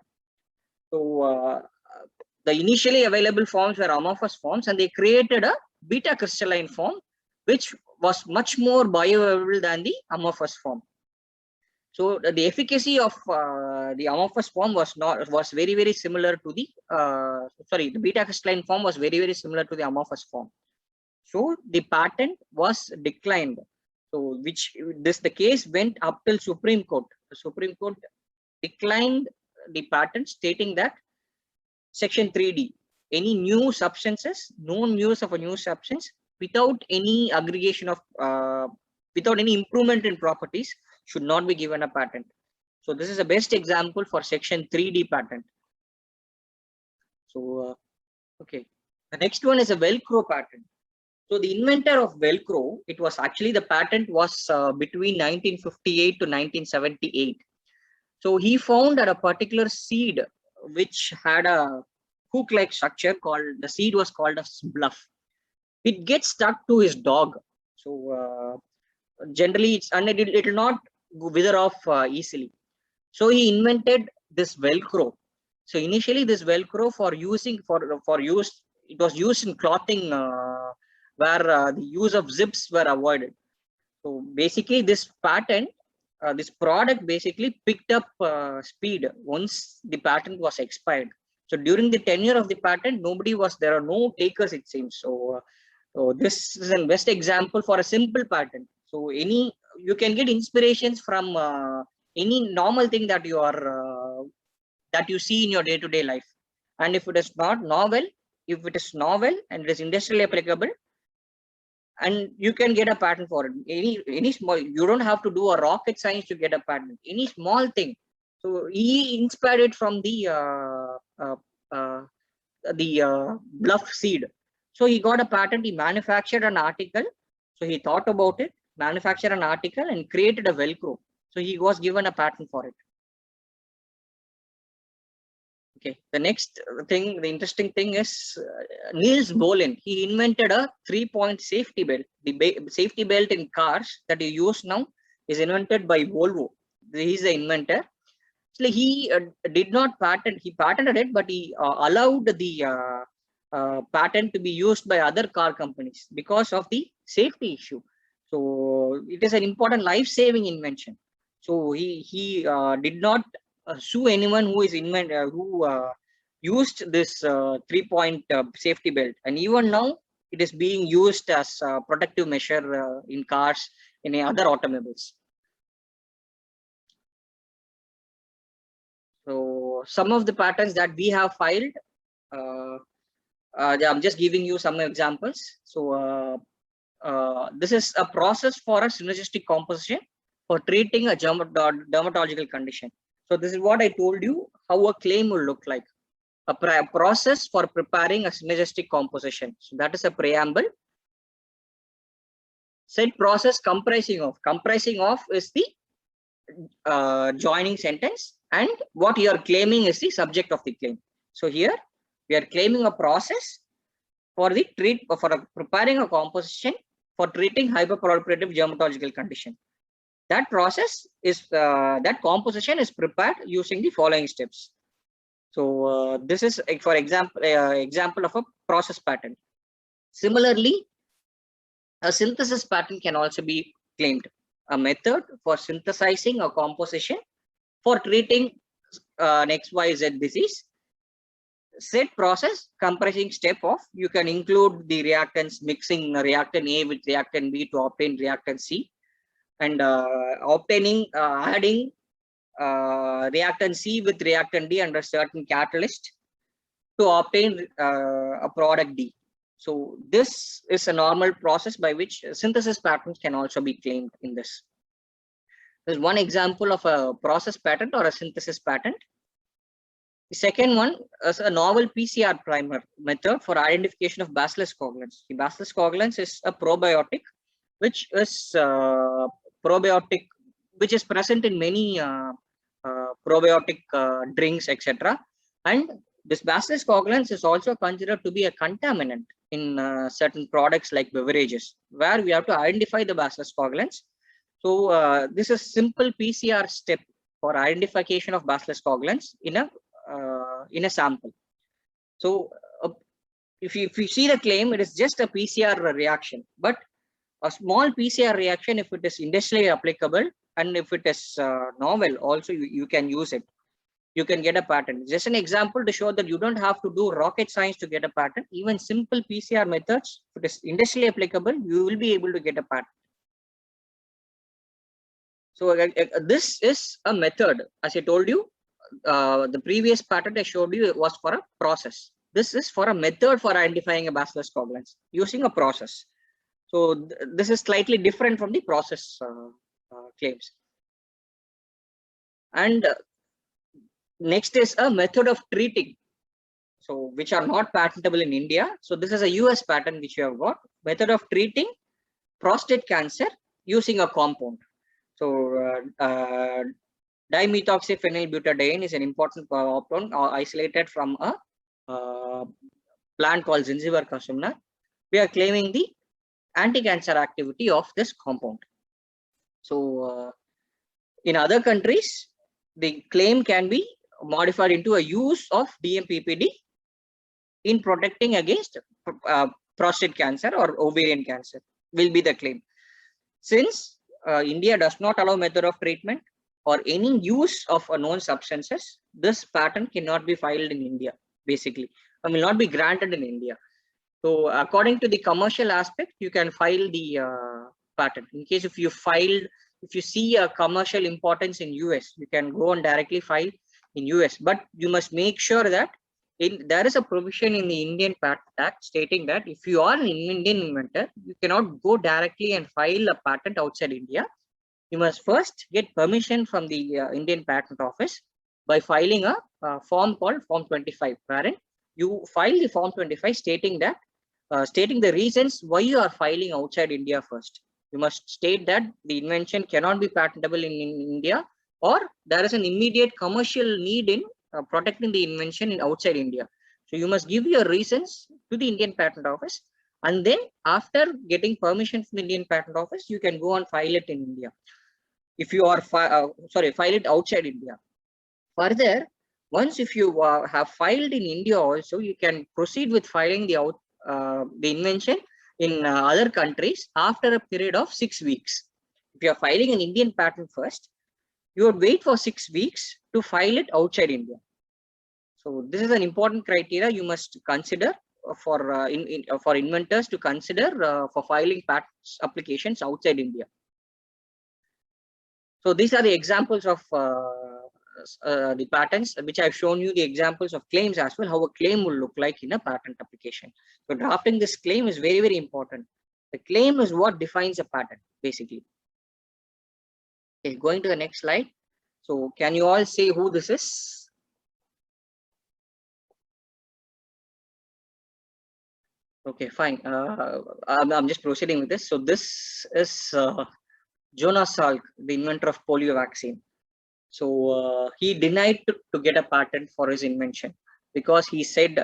So the initially available forms were amorphous forms, and they created a beta crystalline form, which was much more bioavailable than the amorphous form. So the efficacy of the amorphous form was very similar to the the beta crystalline form was very similar to the amorphous form. So the patent was declined. So the case went up till Supreme Court. The Supreme Court declined the patent, stating that section 3D, any new substances, known use of a new substance without any aggregation of without any improvement in properties should not be given a patent. So this is the best example for section 3D patent. So okay, the next one is a Velcro patent. So the inventor of Velcro, it was actually the patent was between 1958 to 1978. So he found that a particular seed which had a hook-like structure called, the seed was called as bluff. It gets stuck to his dog. So generally it will not wither off easily. So he invented this Velcro. So initially this Velcro it was used in clothing where the use of zips were avoided. So basically this patent, this product basically picked up speed once the patent was expired. So during the tenure of the patent, there are no takers, it seems. So this is the best example for a simple patent. So you can get inspirations from any normal thing that that you see in your day-to-day life. And if it is not novel, if it is novel and it is industrially applicable, and you can get a patent for it. Any small, you don't have to do a rocket science to get a patent. Any small thing. So he inspired it from the bluff seed. So he got a patent. He manufactured an article. So he thought about it, manufactured an article, and created a Velcro. So he was given a patent for it. Okay, the next thing, the interesting thing is Niels Bohlin. He invented a 3-point safety belt. The safety belt in cars that you use now is invented by Volvo. He is the inventor. So he did not patent. He patented it, but he allowed the patent to be used by other car companies because of the safety issue. So it is an important life-saving invention. So he did not sue anyone who is used this 3-point safety belt, and even now it is being used as a protective measure in cars, in other automobiles. So some of the patents that we have filed, I'm just giving you some examples. So this is a process for a synergistic composition for treating a dermatological condition. So this is what I told you, how a claim will look like. A process for preparing a synergistic composition. So that is a preamble. Said process comprising of is the joining sentence, and what you are claiming is the subject of the claim. So here we are claiming a process for preparing a composition for treating hyperproliferative dermatological condition. That process is that composition is prepared using the following steps. So this is, for example of a process patent. Similarly, a synthesis patent can also be claimed. A method for synthesizing a composition for treating an XYZ disease. Said process comprising step of, you can include the reactants, mixing reactant A with reactant B to obtain reactant C, and adding reactant C with reactant D under certain catalyst to obtain a product D. So this is a normal process by which synthesis patents can also be claimed in this. There's one example of a process patent or a synthesis patent. The second one is a novel PCR primer method for identification of Bacillus coagulans. The Bacillus coagulans is a probiotic, which is present in many probiotic drinks, etc. And this Bacillus coagulans is also considered to be a contaminant in certain products like beverages, where we have to identify the Bacillus coagulans. So this is simple PCR step for identification of Bacillus coagulans in a sample. So if you see the claim, it is just a PCR reaction, but a small PCR reaction, if it is industrially applicable and if it is novel, also you can use it. You can get a patent. Just an example to show that you don't have to do rocket science to get a patent. Even simple PCR methods, if it is industrially applicable, you will be able to get a patent. So this is a method. As I told you, the previous patent I showed you was for a process. This is for a method for identifying a Bacillus coagulans using a process. So this is slightly different from the process claims. And next is a method of treating, so which are not patentable in India. So this is a US patent which you have got, method of treating prostate cancer using a compound. So dimethoxyphenylbutadiene is an important compound isolated from a plant called Zingiber casumna. We are claiming the anti-cancer activity of this compound. So in other countries, the claim can be modified into a use of DMPPD in protecting against prostate cancer or ovarian cancer will be the claim. Since India does not allow method of treatment or any use of known substances, this patent cannot be filed in India, basically, and will not be granted in India. So according to the commercial aspect, you can file the patent. In case if you see a commercial importance in US, you can go and directly file in US, but you must make sure that there is a provision in the Indian Patent Act stating that if you are an Indian inventor, you cannot go directly and file a patent outside India. You must first get permission from the Indian Patent Office by filing a form called Form 25, wherein you file the Form 25 stating that stating the reasons why you are filing outside India first. You must state that the invention cannot be patentable in India, or there is an immediate commercial need in protecting the invention in outside India. So you must give your reasons to the Indian Patent Office, and then after getting permission from the Indian Patent Office, you can go and file it in India. If you are file it outside India. Further, once if you have filed in India also, you can proceed with filing the invention in other countries after a period of 6 weeks. If you are filing an Indian patent first, you would wait for 6 weeks to file it outside India. So this is an important criteria you must consider for inventors to consider for filing patents applications outside India. So these are the examples of the patents, which I've shown you the examples of claims as well, how a claim will look like in a patent application. So drafting this claim is very, very important. The claim is what defines a patent, basically. Okay, going to the next slide. So can you all say who this is? Okay, fine. I'm just proceeding with this. So this is Jonas Salk, the inventor of polio vaccine. So he denied to get a patent for his invention because he said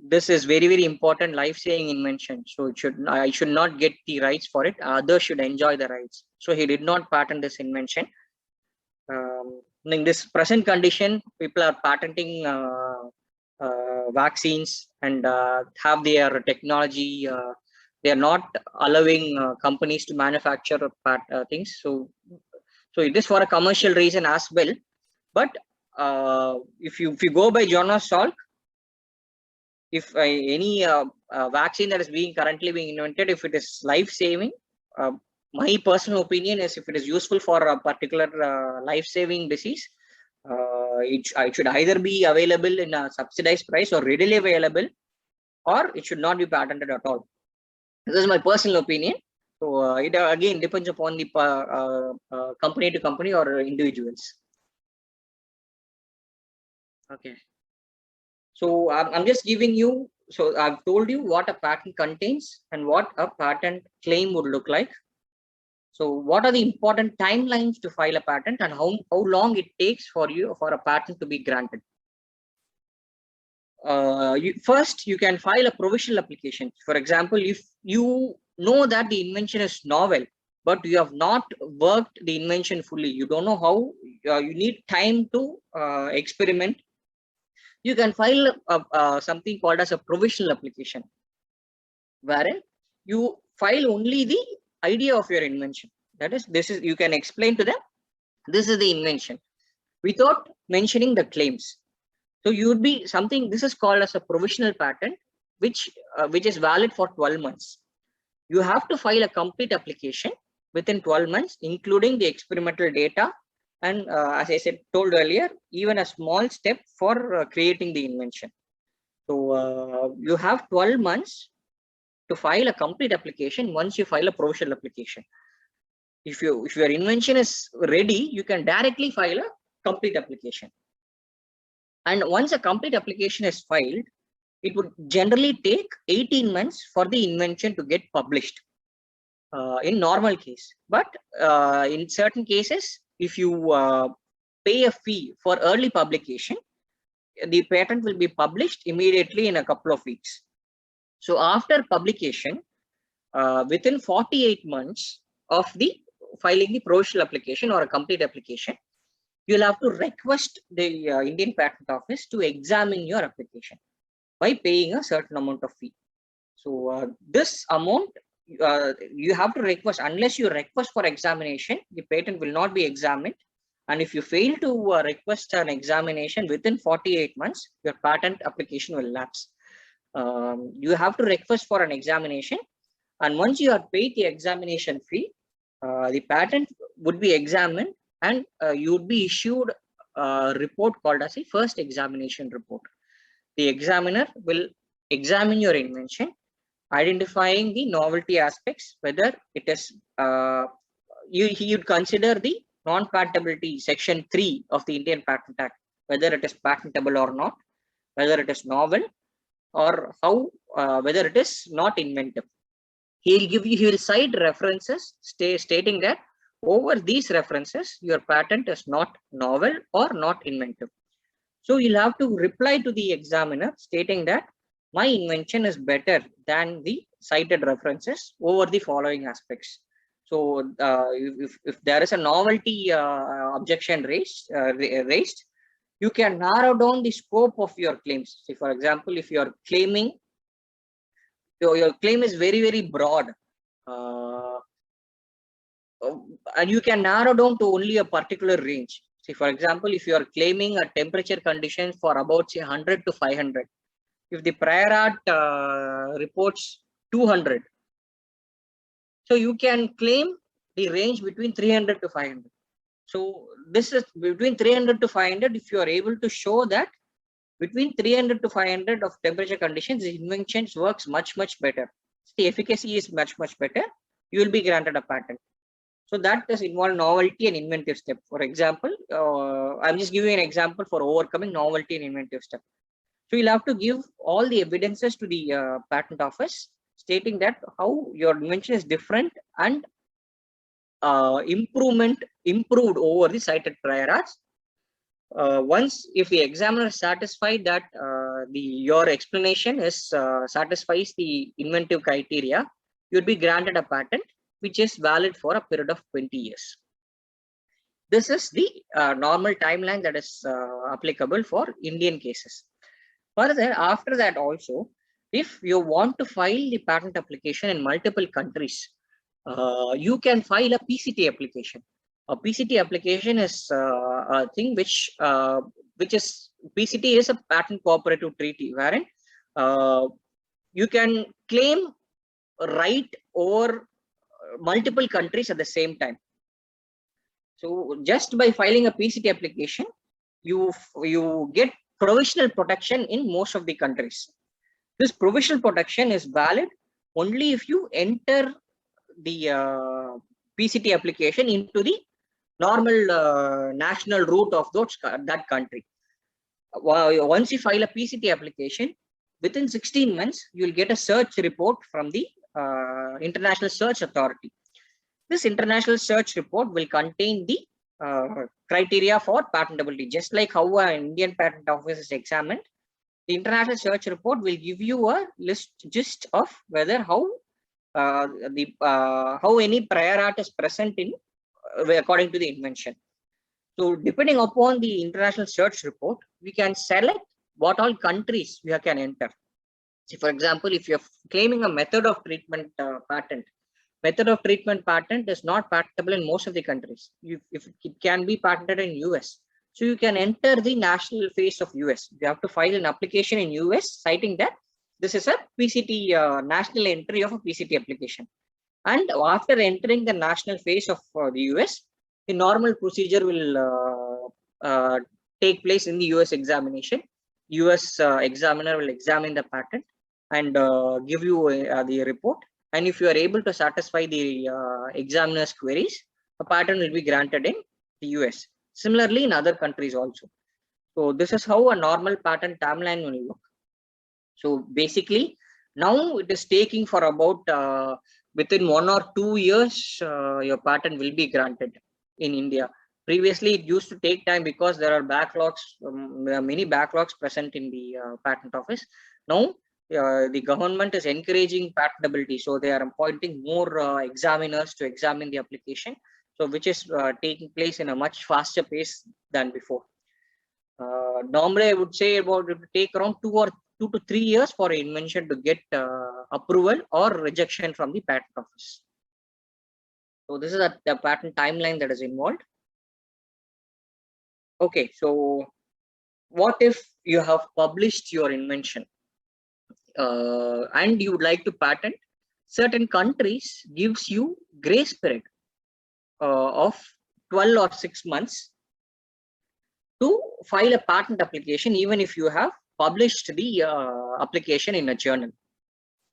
this is very, very important life-saving invention. So I should not get the rights for it. Others should enjoy the rights. So he did not patent this invention. In this present condition, people are patenting vaccines and have their technology. They are not allowing companies to manufacture things. So it is for a commercial reason as well. But if you go by Jonas Salk, if any vaccine that is currently being invented, if it is life-saving, my personal opinion is if it is useful for a particular life-saving disease, it should either be available in a subsidized price or readily available, or it should not be patented at all. This is my personal opinion. So it again depends upon the company to company or individuals. Okay. So I'm just giving you, so I've told you what a patent contains and what a patent claim would look like. So what are the important timelines to file a patent and how long it takes for a patent to be granted? First, you can file a provisional application. For example, if you know that the invention is novel, but you have not worked the invention fully, you don't know how, you need time to experiment, you can file something called as a provisional application, wherein you file only the idea of your invention. That is, you can explain to them, this is the invention, without mentioning the claims. So you would be something, this is called as a provisional patent, which is valid for 12 months. You have to file a complete application within 12 months, including the experimental data. And as I told earlier, even a small step for creating the invention. So you have 12 months to file a complete application once you file a provisional application. If your invention is ready, you can directly file a complete application. And once a complete application is filed, it would generally take 18 months for the invention to get published in normal case. But in certain cases, if you pay a fee for early publication, the patent will be published immediately in a couple of weeks. So after publication, within 48 months of the filing the provisional application or a complete application, you'll have to request the Indian Patent Office to examine your application by paying a certain amount of fee. So this amount you have to request. Unless you request for examination, the patent will not be examined. And if you fail to request an examination within 48 months, your patent application will lapse. You have to request for an examination, and once you have paid the examination fee, the patent would be examined, and you would be issued a report called as a first examination report. The examiner will examine your invention, identifying the novelty aspects, whether it is he would consider the non-patentability section 3 of the Indian Patent Act, whether it is patentable or not, whether it is novel, or how whether it is not inventive. He will cite references stating that over these references your patent is not novel or not inventive. So you'll have to reply to the examiner stating that my invention is better than the cited references over the following aspects. So if there is a novelty objection raised, you can narrow down the scope of your claims. See, for example, if you are claiming, your claim is very, very broad, and you can narrow down to only a particular range. See, for example, if you are claiming a temperature condition for about say 100 to 500, if the prior art reports 200, so you can claim the range between 300 to 500. So this is between 300 to 500. If you are able to show that between 300 to 500 of temperature conditions, the invention works much better, the efficacy is much better, you will be granted a patent. So that does involve novelty and inventive step. For example, I'm just giving an example for overcoming novelty and inventive step. So you'll have to give all the evidences to the patent office stating that how your invention is different and improved over the cited prior arts. Once if the examiner is satisfied that your explanation is satisfies the inventive criteria, you'll be granted a patent which is valid for a period of 20 years. This is the normal timeline that is applicable for Indian cases. Further, after that also, if you want to file the patent application in multiple countries, you can file a PCT application. A PCT application is a thing which is PCT is a patent cooperative treaty, wherein you can claim right over multiple countries at the same time. So just by filing a PCT application, you get provisional protection in most of the countries. This provisional protection is valid only if you enter the PCT application into the normal national route of that country. Once you file a PCT application, within 16 months, you will get a search report from the International Search Authority. This International Search Report will contain the criteria for patentability, just like how an Indian Patent Office is examined. The International Search Report will give you a gist of whether how any prior art is present in according to the invention. So depending upon the International Search Report, we can select what all countries we can enter. See, for example, if you're claiming a method of treatment patent, method of treatment patent is not patentable in most of the countries. If it can be patented in US, so you can enter the national phase of US. You have to file an application in US citing that this is a PCT national entry of a PCT application. And after entering the national phase of the US, the normal procedure will take place in the US examination. US examiner will examine the patent and give you the report. And if you are able to satisfy the examiner's queries, a patent will be granted in the US. Similarly, in other countries also. So this is how a normal patent timeline will look. So basically, now it is taking for about within 1 or 2 years, your patent will be granted in India. Previously, it used to take time because there are backlogs, there are many backlogs present in the patent office. Now, the government is encouraging patentability, so they are appointing more examiners to examine the application, so which is taking place in a much faster pace than before. Normally, I would say about it would take around 2 to 3 years for an invention to get approval or rejection from the patent office. So this is the patent timeline that is involved. Okay, so what if you have published your invention and you would like to patent? Certain countries gives you grace period of 12 or 6 months to file a patent application, even if you have published the application in a journal.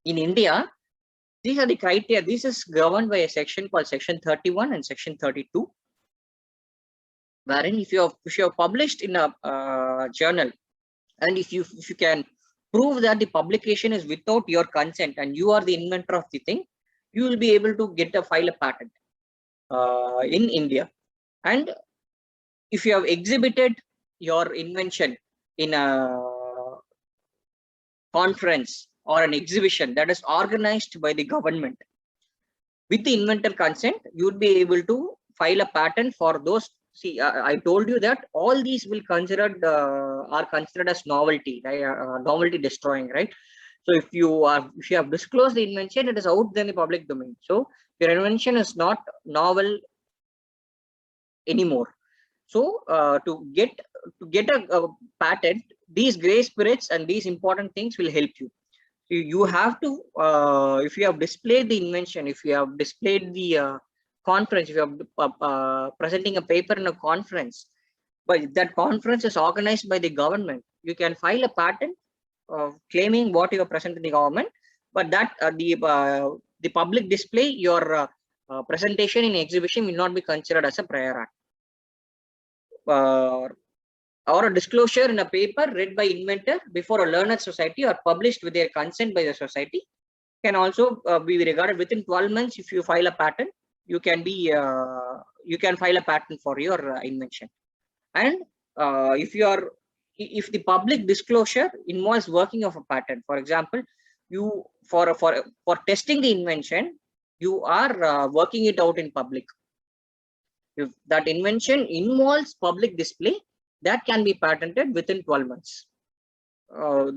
In India, these are the criteria. This is governed by a section called Section 31 and Section 32, wherein if you have published in a journal, and if you can prove that the publication is without your consent and you are the inventor of the thing, you will be able to file a patent in India. And if you have exhibited your invention in a conference or an exhibition that is organized by the government with the inventor consent, you would be able to file a patent for those. See, I told you that all these will are considered as novelty, right? Novelty destroying, right? So if you have disclosed the invention, it is out in the public domain. So your invention is not novel anymore. So to get a patent, these grace periods and these important things will help you. You have to, if you have displayed the invention, if you have displayed the conference, if you are presenting a paper in a conference, but that conference is organized by the government, you can file a patent claiming what you are present in the government, but that the public display, your presentation in exhibition will not be considered as a prior art. Or a disclosure in a paper read by inventor before a learned society or published with their consent by the society can also be regarded within 12 months. If you file a patent, you can file a patent for your invention. And if the public disclosure involves working of a patent, for example, you for testing the invention, you are working it out in public. If that invention involves public display, that can be patented within 12 months.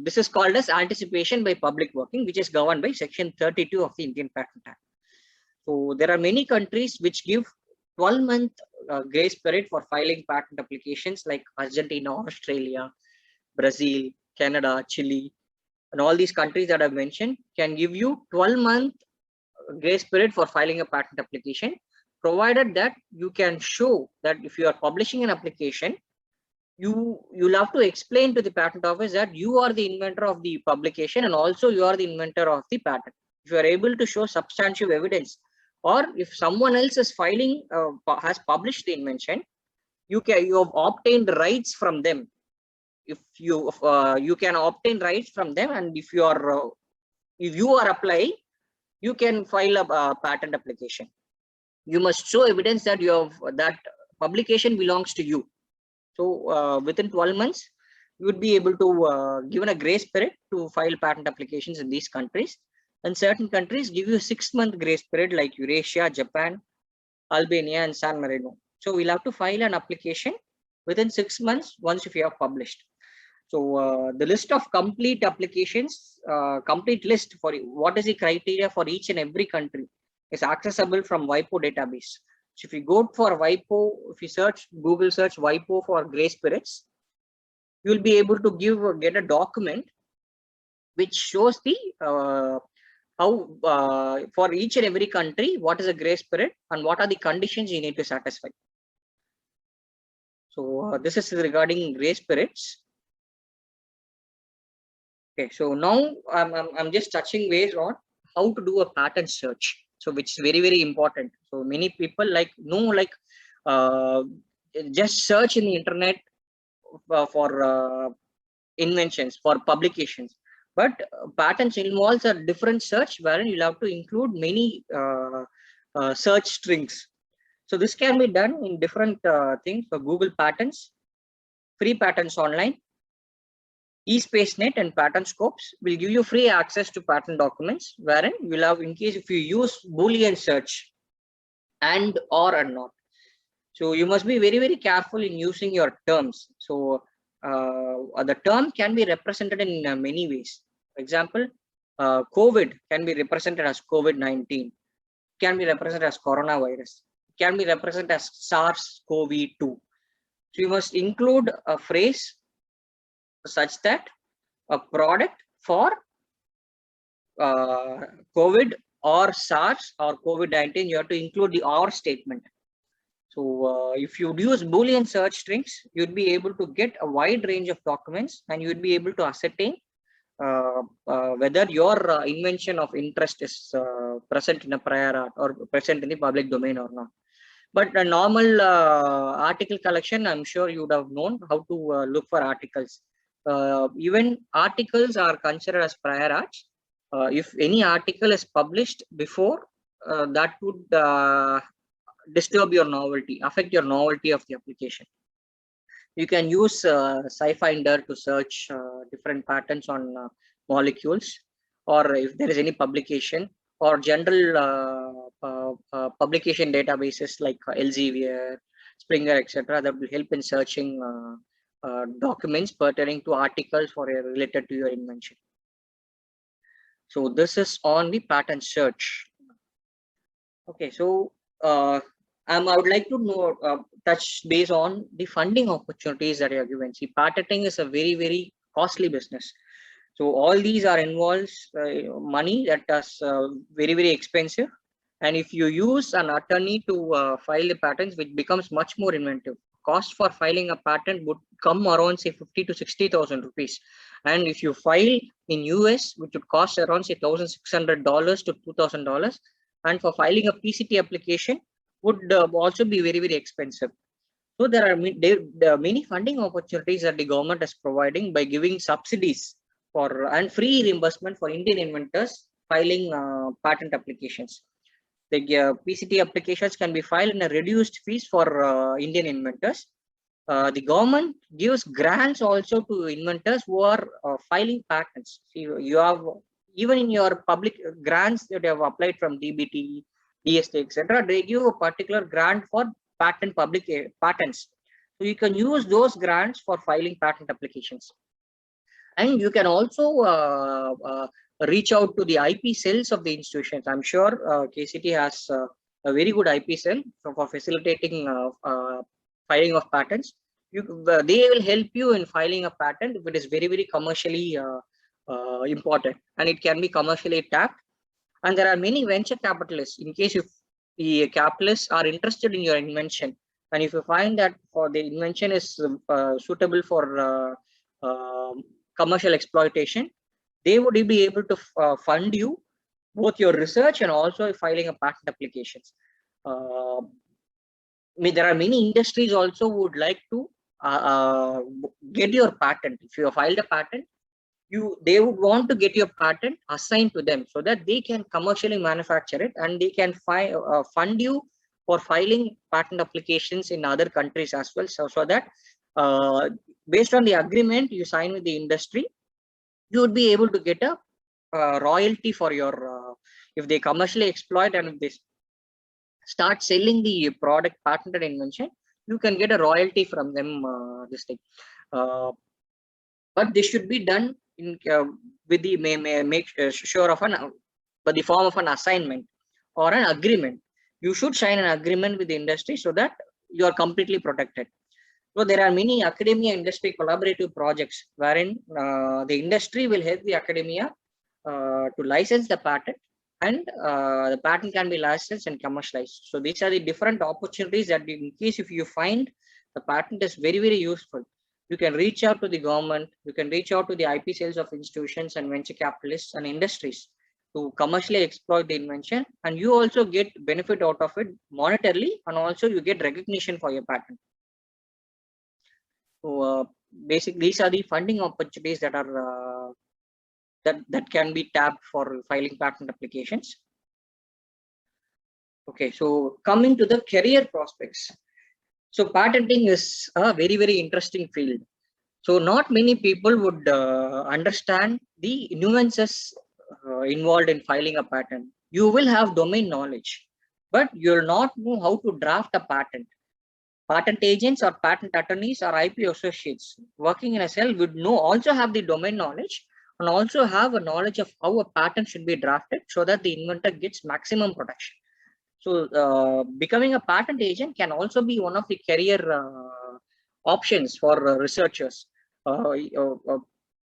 This is called as anticipation by public working, which is governed by Section 32 of the Indian Patent Act. So there are many countries which give 12-month grace period for filing patent applications, like Argentina, Australia, Brazil, Canada, Chile, and all these countries that I've mentioned can give you 12-month grace period for filing a patent application, provided that you can show that if you are publishing an application, you'll have to explain to the patent office that you are the inventor of the publication and also you are the inventor of the patent. If you are able to show substantive evidence, or if someone else is filing has published the invention, you have obtained rights from them. If you can obtain rights from them, and if you are applying, you can file a patent application. You must show evidence that that publication belongs to you. So within 12 months, you would be able to given a grace period to file patent applications in these countries. And certain countries give you a 6-month grace period, like Eurasia, Japan, Albania, and San Marino. So we'll have to file an application within 6 months once if you have published. So the list of complete applications, complete list for what is the criteria for each and every country is accessible from WIPO database. So if you go for WIPO, if you search Google search WIPO for grace periods, you will be able to get a document which shows the how for each and every country what is a grace period and what are the conditions you need to satisfy. So this is regarding grace periods. Okay, so now I'm just touching base on how to do a patent search. So which is very important. So many people just search in the internet for inventions, for publications, but patents involves a different search wherein you'll have to include many search strings. So this can be done in different things. For Google Patents, Free Patents Online, eSpaceNet, and Patent Scopes will give you free access to patent documents, wherein you'll have, in case if you use Boolean search and or not. So you must be very careful in using your terms. So the term can be represented in many ways. For example, COVID can be represented as COVID-19, can be represented as coronavirus, can be represented as SARS-CoV-2. So you must include a phrase such that a product for COVID or SARS or COVID-19, you have to include the or statement. So if you use Boolean search strings, you'd be able to get a wide range of documents, and you'd be able to ascertain whether your invention of interest is present in a prior art or present in the public domain or not. But a normal article collection, I'm sure you would have known how to look for articles. Even articles are considered as prior arts. If any article is published before, that would disturb your novelty, affect your novelty of the application. You can use SciFinder to search different patents on molecules, or if there is any publication, or general publication databases like Elsevier, Springer, etc. that will help in searching documents pertaining to articles or related to your invention. So this is on the patent search. Okay, so I would like to know, touch base on the funding opportunities that you are given. See, patenting is a very costly business. So all these are involves money that is very expensive. And if you use an attorney to file the patents, which becomes much more inventive. Cost for filing a patent would come around say 50 to 60,000 rupees. And if you file in US, which would cost around say $1,600 to $2,000. And for filing a PCT application would also be very expensive. So there are many funding opportunities that the government is providing by giving subsidies for and free reimbursement for Indian inventors filing patent applications. The PCT applications can be filed in a reduced fees for Indian inventors. The government gives grants also to inventors who are filing patents. So you have, even in your public grants that you have applied from DBT, DST, etc., they give a particular grant for patents. So you can use those grants for filing patent applications. And you can also reach out to the IP cells of the institutions. I'm sure KCT has a very good IP cell for facilitating filing of patents. They will help you in filing a patent if it is very commercially important, and it can be commercially tapped. And there are many venture capitalists. In case if the capitalists are interested in your invention, And if you find that for the invention is suitable for commercial exploitation, they would be able to fund you both your research and also filing a patent applications. There are many industries also would like to get your patent. If you have filed a patent, they would want to get your patent assigned to them so that they can commercially manufacture it, and they can fund you for filing patent applications in other countries as well. So that based on the agreement you sign with the industry, you would be able to get a royalty for your if they commercially exploit, and if they start selling the product patented invention, you can get a royalty from them. This thing, but this should be done in with the make sure of but the form of an assignment or an agreement. You should sign an agreement with the industry so that you are completely protected. So there are many academia industry collaborative projects wherein the industry will help the academia to license the patent, and the patent can be licensed and commercialized. So these are the different opportunities that in case if you find the patent is very, very useful, you can reach out to the government, you can reach out to the IP sales of institutions and venture capitalists and industries to commercially exploit the invention, and you also get benefit out of it monetarily, and also you get recognition for your patent. So basically, these are the funding opportunities that are that can be tapped for filing patent applications. Okay, so coming to the career prospects. So patenting is a very, very interesting field. So not many people would understand the nuances involved in filing a patent. You will have domain knowledge, but you'll not know how to draft a patent. Patent agents or patent attorneys or IP associates working in a cell would also have the domain knowledge, and also have a knowledge of how a patent should be drafted so that the inventor gets maximum protection. So becoming a patent agent can also be one of the career options for researchers. People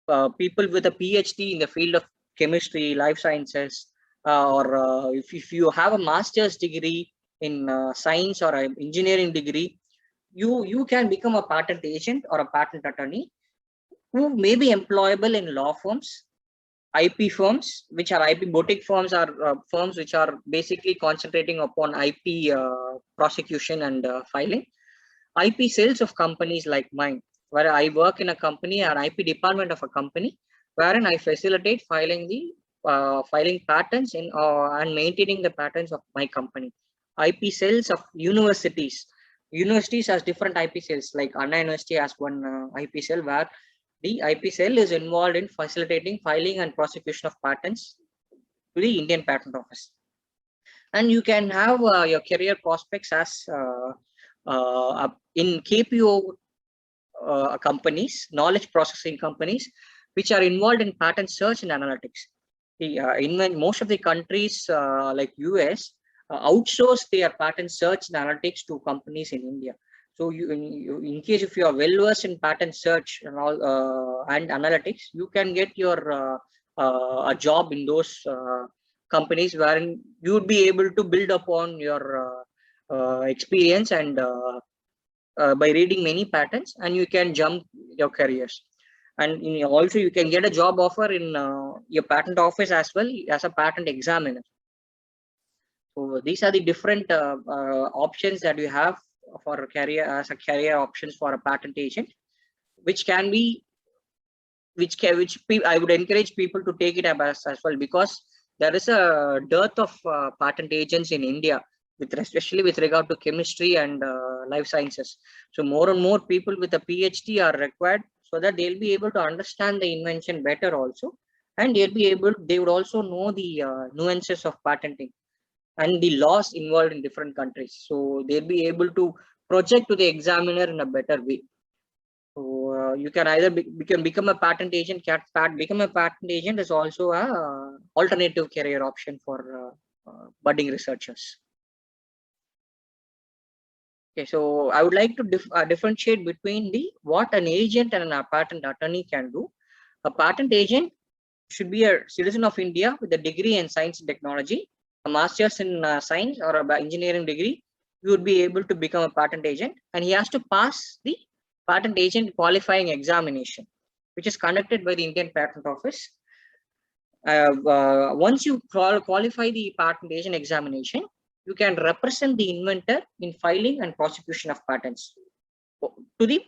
with a PhD in the field of chemistry, life sciences, or if you have a master's degree in science or an engineering degree, you can become a patent agent or a patent attorney who may be employable in law firms, IP firms, which are IP boutique firms, are firms which are basically concentrating upon IP prosecution and filing. IP sales of companies like mine, where I work in a company, an IP department of a company, wherein I facilitate filing patents in and maintaining the patents of my company. IP sales of universities. Universities has different IP sales, like Anna University has one IP cell where the IP cell is involved in facilitating filing and prosecution of patents to the Indian Patent Office. And you can have your career prospects as in KPO companies, knowledge processing companies, which are involved in patent search and analytics. Most of the countries like US outsource their patent search and analytics to companies in India. So in case if you are well versed in patent search and all and analytics, you can get your a job in those companies, wherein you would be able to build upon your experience and by reading many patents, and you can jump your careers. And also you can get a job offer in your patent office as well as a patent examiner. So these are the different options that you have for a career as a career options for a patent agent, which can be I would encourage people to take it up as well, because there is a dearth of patent agents in India, especially with regard to chemistry and life sciences. So more and more people with a PhD are required, so that they'll be able to understand the invention better also, and they would also know the nuances of patenting and the laws involved in different countries. So they'll be able to project to the examiner in a better way. So you can either become a patent agent. Become a patent agent is also a alternative career option for budding researchers. Okay, so I would like to differentiate between what an agent and a patent attorney can do. A patent agent should be a citizen of India with a degree in science and technology, a master's in science or an engineering degree, you would be able to become a patent agent, and he has to pass the patent agent qualifying examination, which is conducted by the Indian Patent Office. Once you qualify the patent agent examination, you can represent the inventor in filing and prosecution of patents to the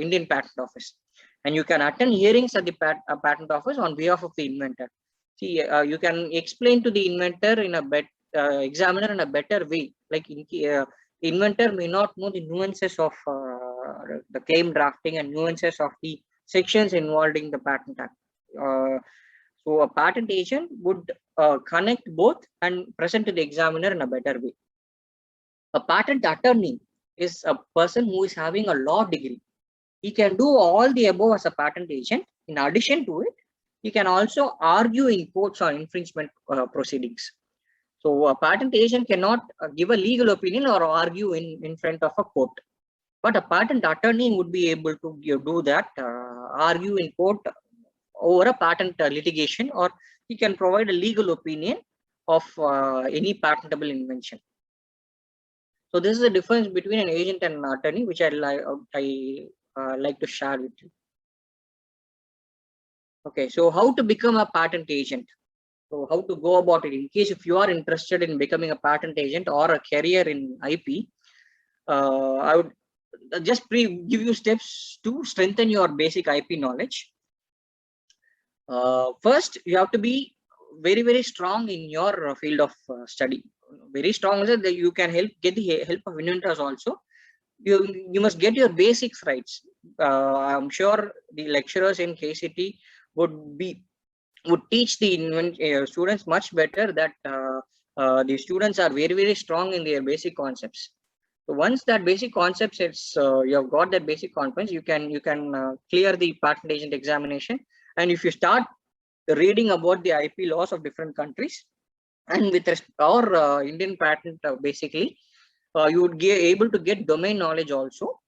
Indian Patent Office, and you can attend hearings at the Patent Office on behalf of the inventor. See, you can explain to the inventor in a examiner in a better way. Like the inventor may not know the nuances of the claim drafting and nuances of the sections involved in the Patent Act. So a patent agent would connect both and present to the examiner in a better way. A patent attorney is a person who is having a law degree. He can do all the above as a patent agent. In addition to it, he can also argue in courts on infringement proceedings. So a patent agent cannot give a legal opinion or argue in front of a court. But a patent attorney would be able to do that, argue in court over a patent litigation, or he can provide a legal opinion of any patentable invention. So this is the difference between an agent and an attorney, which I like to share with you. Okay, so how to become a patent agent? So how to go about it in case if you are interested in becoming a patent agent or a career in IP, I would just give you steps to strengthen your basic IP knowledge. First, you have to be very, very strong in your field of study. Very strong is that you can get the help of inventors also. You must get your basics right. I'm sure the lecturers in KCT would teach the students much better that the students are very, very strong in their basic concepts. So once that basic concepts, you have got that basic confidence, you can clear the patent agent examination. And if you start reading about the IP laws of different countries, and with our Indian patent, basically, you would be able to get domain knowledge also,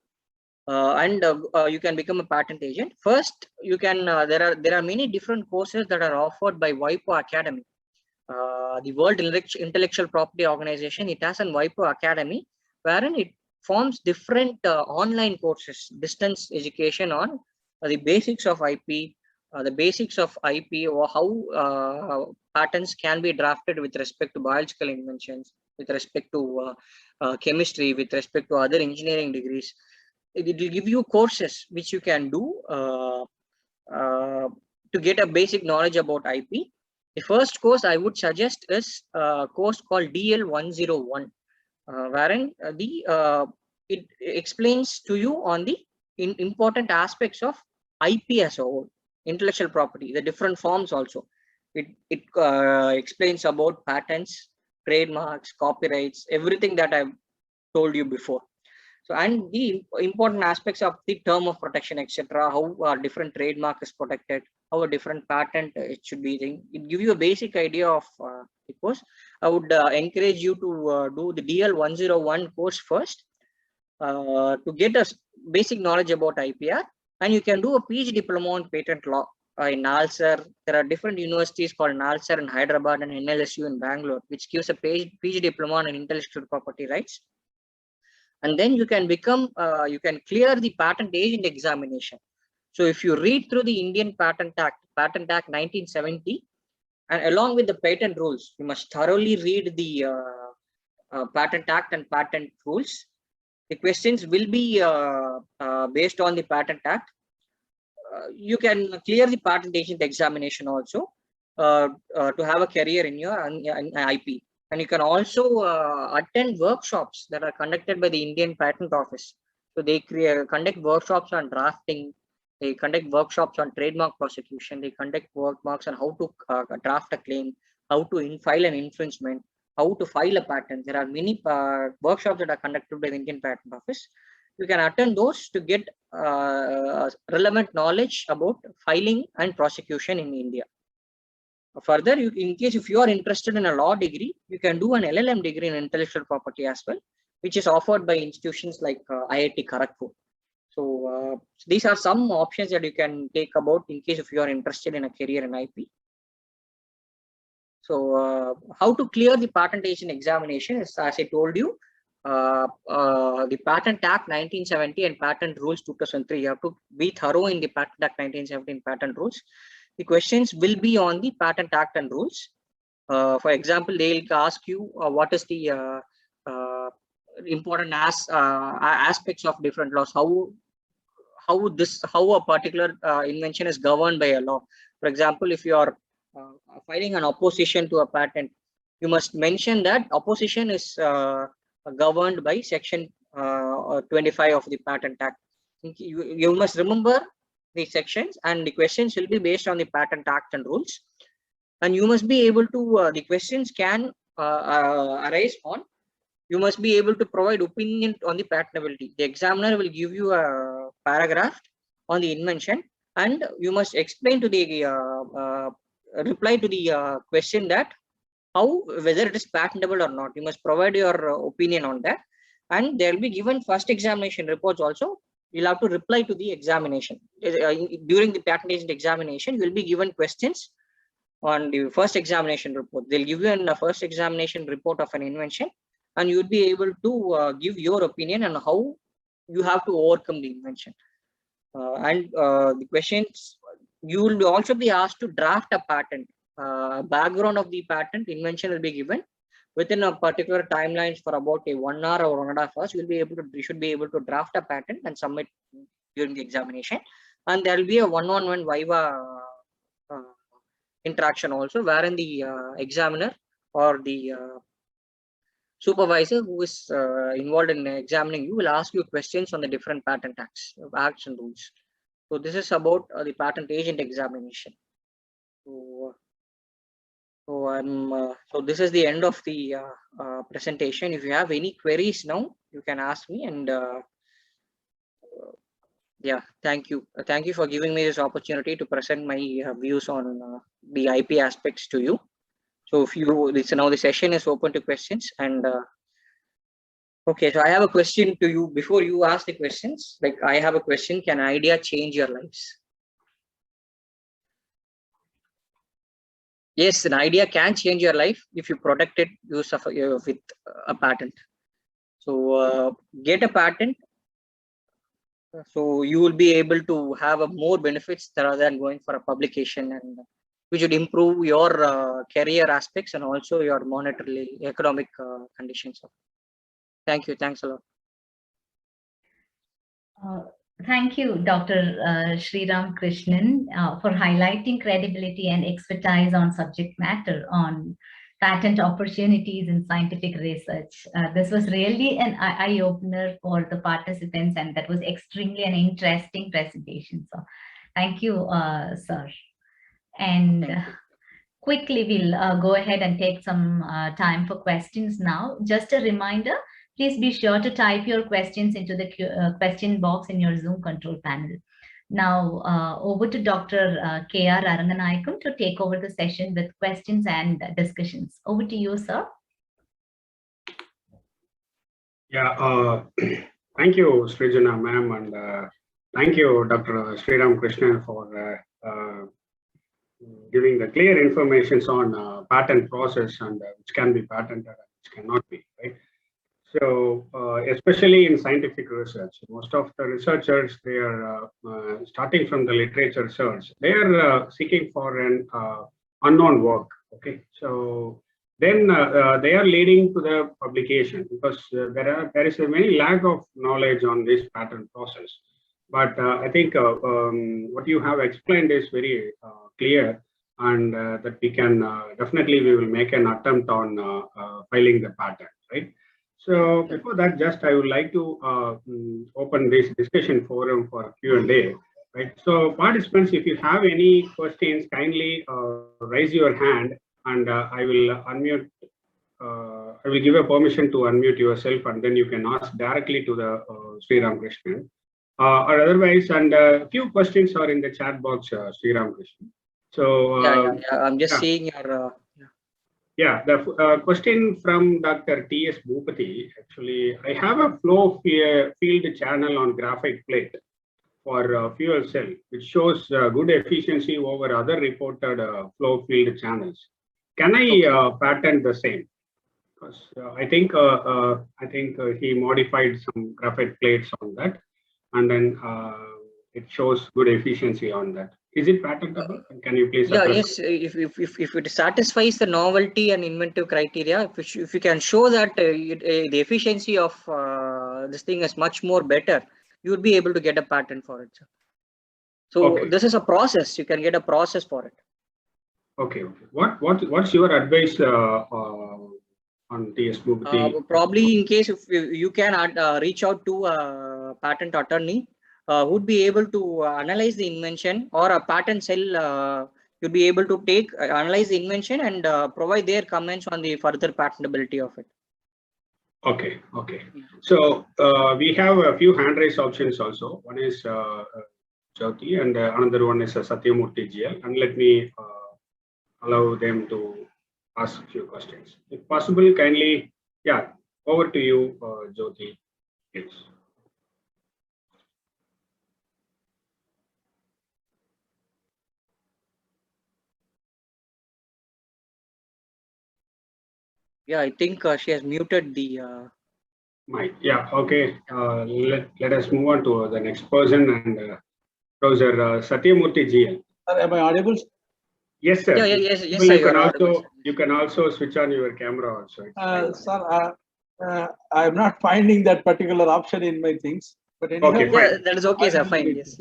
and you can become a patent agent. First, you can there are many different courses that are offered by WIPO Academy, the World Intellectual Property Organization. It has an WIPO Academy, wherein it forms different online courses, distance education on the basics of IP, the basics of IP, or how patents can be drafted with respect to biological inventions, with respect to chemistry, with respect to other engineering degrees. It will give you courses which you can do to get a basic knowledge about IP. The first course I would suggest is a course called DL101, wherein it explains to you on the important aspects of IP as a whole, intellectual property, the different forms also. It explains about patents, trademarks, copyrights, everything that I've told you before. So, and the important aspects of the term of protection, etc., how a different trademark is protected, how a different patent it should be. It gives you a basic idea of the course. I would encourage you to do the DL101 course first to get a basic knowledge about IPR, and you can do a PG diploma on patent law in NALSAR. There are different universities called NALSAR in Hyderabad and NLSU in Bangalore, which gives a PG diploma on intellectual property rights. And then you can become, you can clear the patent agent examination. So if you read through the Indian Patent Act 1970, and along with the patent rules, you must thoroughly read the Patent Act and patent rules. The questions will be based on the Patent Act. You can clear the patent agent examination also to have a career in your IP. And you can also attend workshops that are conducted by the Indian Patent Office. So they conduct workshops on drafting, they conduct workshops on trademark prosecution, they conduct workshops on how to draft a claim, how to file an infringement, how to file a patent. There are many workshops that are conducted by the Indian Patent Office. You can attend those to get relevant knowledge about filing and prosecution in India. Further, in case if you are interested in a law degree, you can do an LLM degree in intellectual property as well, which is offered by institutions like IIT Kharagpur. So these are some options that you can take about in case if you are interested in a career in IP. So how to clear the patent agent examination is, as I told you, the Patent Act 1970 and Patent Rules 2003. You have to be thorough in the Patent Act 1970 and Patent Rules. The questions will be on the Patent Act and rules. For example, they'll ask you what is the important aspects of different laws. How a particular invention is governed by a law. For example, if you are filing an opposition to a patent, you must mention that opposition is governed by section 25 of the Patent Act. You must remember the sections, and the questions will be based on the Patent Act and rules. And you must be able to, the questions can arise on, you must be able to provide opinion on the patentability. The examiner will give you a paragraph on the invention, and you must explain to the reply to the question that whether it is patentable or not. You must provide your opinion on that, and there will be given first examination reports also. You'll have to reply to the examination. During the patent agent examination, you will be given questions on the first examination report. They'll give you a first examination report of an invention, and you'll be able to give your opinion on how you have to overcome the invention. The questions, you will also be asked to draft a patent. Background of the patent invention will be given within a particular timelines for about 1 hour or 1.5 hours. You should be able to draft a patent and submit during the examination. And there will be a one-on-one viva interaction also, wherein the examiner or the supervisor who is involved in examining you will ask you questions on the different patent acts and rules. So this is about the patent agent examination. So this is the end of the presentation. If you have any queries now, you can ask me. And yeah, thank you. Thank you for giving me this opportunity to present my views on the IP aspects to you. So if you, now the session is open to questions. And okay, so I have a question to you before you ask the questions. Like, I have a question: can idea change your lives? Yes, an idea can change your life if you protect it with a patent. So get a patent, so you will be able to have more benefits rather than going for a publication, and which would improve your career aspects and also your monetary economic conditions. Thank you. Thanks a lot. Thank you, Dr. Sriram Krishnan, for highlighting credibility and expertise on subject matter on patent opportunities in scientific research. This was really an eye-opener for the participants, and that was extremely an interesting presentation. So thank you, sir. And quickly, we'll go ahead and take some time for questions now. Just a reminder, please be sure to type your questions into the question box in your Zoom control panel. Now, over to Dr. K.R. Aranganayakam to take over the session with questions and discussions. Over to you, sir. Yeah, thank you, Srijana ma'am, and thank you, Dr. Sriram Krishnan, for giving the clear information on patent process and which can be patented and which cannot be, right? So, especially in scientific research, most of the researchers, they are starting from the literature search. They are seeking for an unknown work. Okay, so then they are leading to the publication because there is a very lack of knowledge on this patent process. But I think what you have explained is very clear, and that we can definitely we will make an attempt on filing the patent, right? So before that, just I would like to open this discussion forum for Q&A, right? So participants, if you have any questions, kindly raise your hand, and I will unmute. I will give a permission to unmute yourself, and then you can ask directly to the Sriram Krishnan. Or otherwise, and a few questions are in the chat box, Sriram Krishnan. So yeah, I'm just seeing your. Yeah, the question from Dr. T.S. Bhupati, actually, I have a flow field channel on graphite plate for fuel cell, which shows good efficiency over other reported flow field channels. Can I patent the same? Because I think he modified some graphite plates on that, and then it shows good efficiency on that. Is it patentable? Can you please Yeah, address? yes. If it satisfies the novelty and inventive criteria, if you can show that the efficiency of this thing is much more better, you would be able to get a patent for it, sir. So Okay. this is a process. You can get a process for it. Okay. What's your advice on TS Bhupathi? Probably in case if you can reach out to a patent attorney who would be able to analyze the invention, or a patent cell you'd be able to take analyze the invention and provide their comments on the further patentability of it. Okay. So we have a few hand raise options also. One is Jyoti, and another one is Satyamurthy GL. And let me allow them to ask a few questions. If possible, kindly, yeah, over to you, Jyoti. Yes. Yeah, I think she has muted the. Mike. Yeah. Okay. Let us move on to the next person, and Professor Satyamurthy GL. Am I audible? Yes, sir. Yes, Well, sir. you can also switch on your camera also. Sir, I'm not finding that particular option in my things. But anyhow, Okay, Yeah, that is okay, sir. Fine. Yes.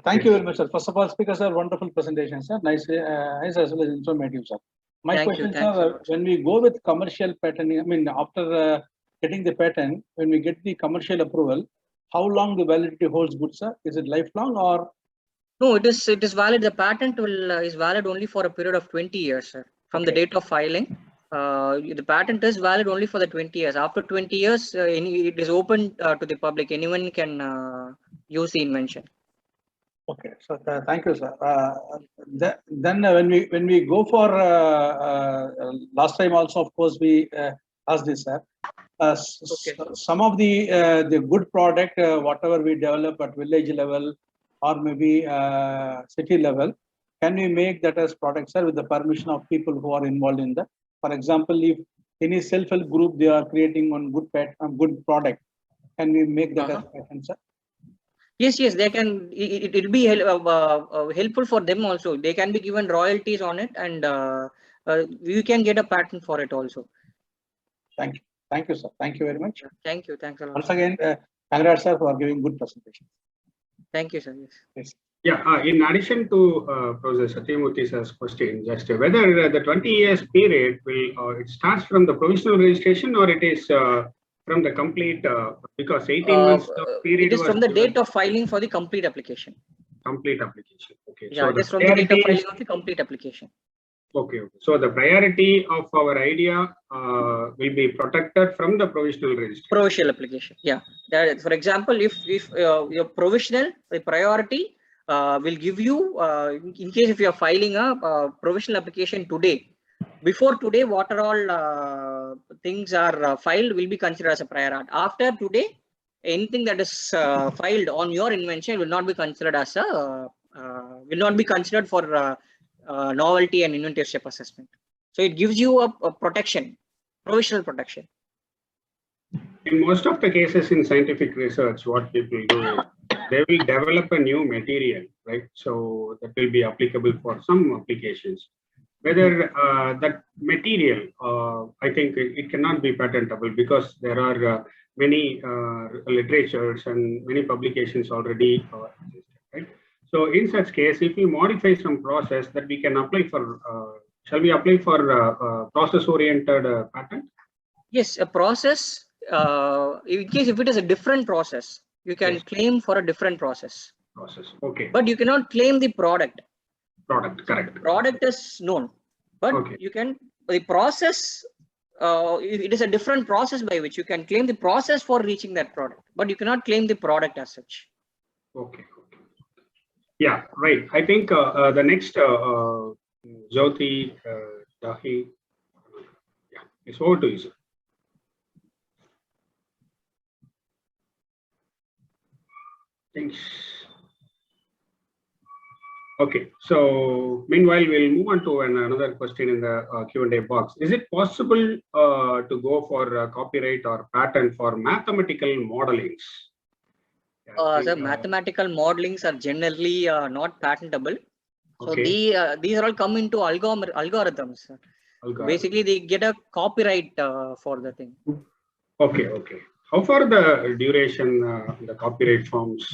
Thank you very much, sir. First of all, speaker, sir, wonderful presentation, sir. Nice as well as informative, sir. My question, sir, when we go with commercial patenting, I mean, after getting the patent, when we get the commercial approval, how long the validity holds good, sir? Is it lifelong or? No, it is valid. The patent is valid only for a period of 20 years, sir. From the date of filing, the patent is valid only for the 20 years. After 20 years, it is open to the public. Anyone can use the invention. Okay, so thank you, sir. Then when we go for last time also, of course, we asked this, sir. Some of the good product, whatever we develop at village level or maybe city level, can we make that as product, sir, with the permission of people who are involved in that? For example, if any self-help group they are creating one good product, can we make that as patent, sir? Yes, they can. It will be helpful for them also. They can be given royalties on it, and you can get a patent for it also. Thank you, sir. Thank you very much. Thank you. Thanks a lot. Once again, congrats, sir, for giving good presentation. Thank you, sir. Yes. Yeah. In addition to Professor Satyamurthy's question, just whether the 20 years period will it starts from the provisional registration, or it is from the complete, because 18 months period it is from the date of filing for the complete application. Complete application. Okay. Yeah, so it is from the date of filing of the complete application. Okay. So the priority of our idea will be protected from the provisional registration. Provisional application. Yeah. That, for example, if your provisional, the priority will give you in case if you are filing a provisional application today. Before today, what are all things are filed will be considered as a prior art. After today, anything that is filed on your invention will not be considered as a will not be considered for novelty and inventorship assessment. So it gives you a protection, provisional protection. In most of the cases in scientific research, what people do is they will develop a new material, right? So that will be applicable for some applications. Whether that material, I think it cannot be patentable because there are many literatures and many publications already existed, right? So in such case, if we modify some process that we can apply for, shall we apply for process-oriented patent? Yes, a process. In case if it is a different process, you can claim for a different process. Okay. But you cannot claim the product. Correct. Product is known, but you can the process. It is a different process by which you can claim the process for reaching that product, but you cannot claim the product as such. Okay. Yeah, right. I think the next Jyoti Dahi. Yeah, it's over to you, sir. Thanks. Okay, so meanwhile, we'll move on to another question in the Q&A box. Is it possible to go for copyright or patent for mathematical modelings? Yeah, I The think, mathematical modelings are generally not patentable. So okay. these are all come into algorithms. Algorithm. Basically, they get a copyright for the thing. Okay, okay. How far the duration, the copyright forms?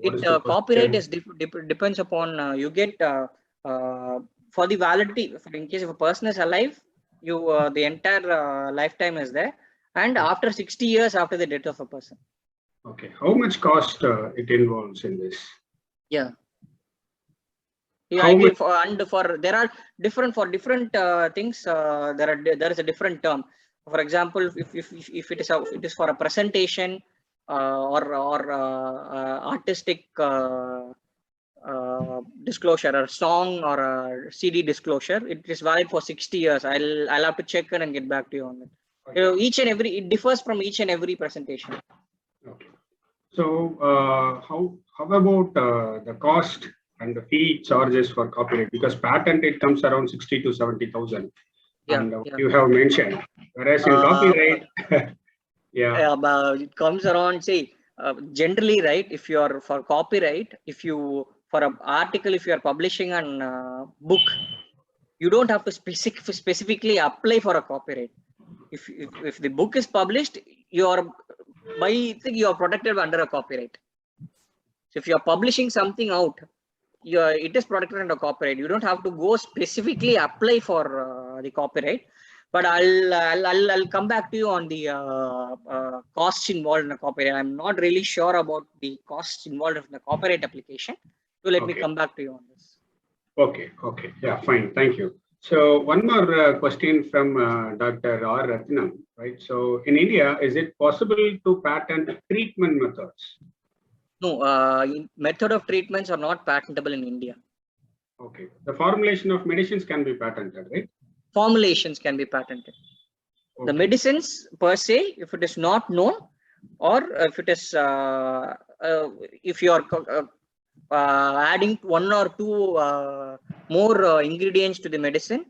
What is the Copyright question? is depends upon you get for the validity. In case if a person is alive, you the entire lifetime is there, and after 60 years after the death of a person. Okay, how much cost it involves in this? Yeah. Yeah, How much? and for there are different things. There is a different term. For example, if it is for a presentation or artistic disclosure or song or a CD disclosure, it is valid for 60 years. I'll have to check it and get back to you on it. Okay. You know, each and every it differs from each and every presentation. Okay. So how about the cost and the fee charges for copyright? Because patent it comes around 60 to 70,000, Yeah, and yeah. you have mentioned. Whereas in copyright, yeah. It comes around, say, generally, right? If you are for copyright, if you for an article, if you are publishing an book, you don't have to specifically apply for a copyright. If the book is published, you are you are protected under a copyright. So if you are publishing something out, it is protected under copyright. You don't have to go specifically apply for the copyright. But I'll come back to you on the costs involved in a copyright. I'm not really sure about the costs involved in the copyright application. So let me come back to you on this. Okay, okay. Yeah, fine. Thank you. So one more question from Dr. R. Ratnam, right? So in India, is it possible to patent treatment methods? No, method of treatments are not patentable in India. Okay. The formulation of medicines can be patented, right? Formulations can be patented. Okay. The medicines per se, if it is not known, or if it is, if you are adding one or two more ingredients to the medicine,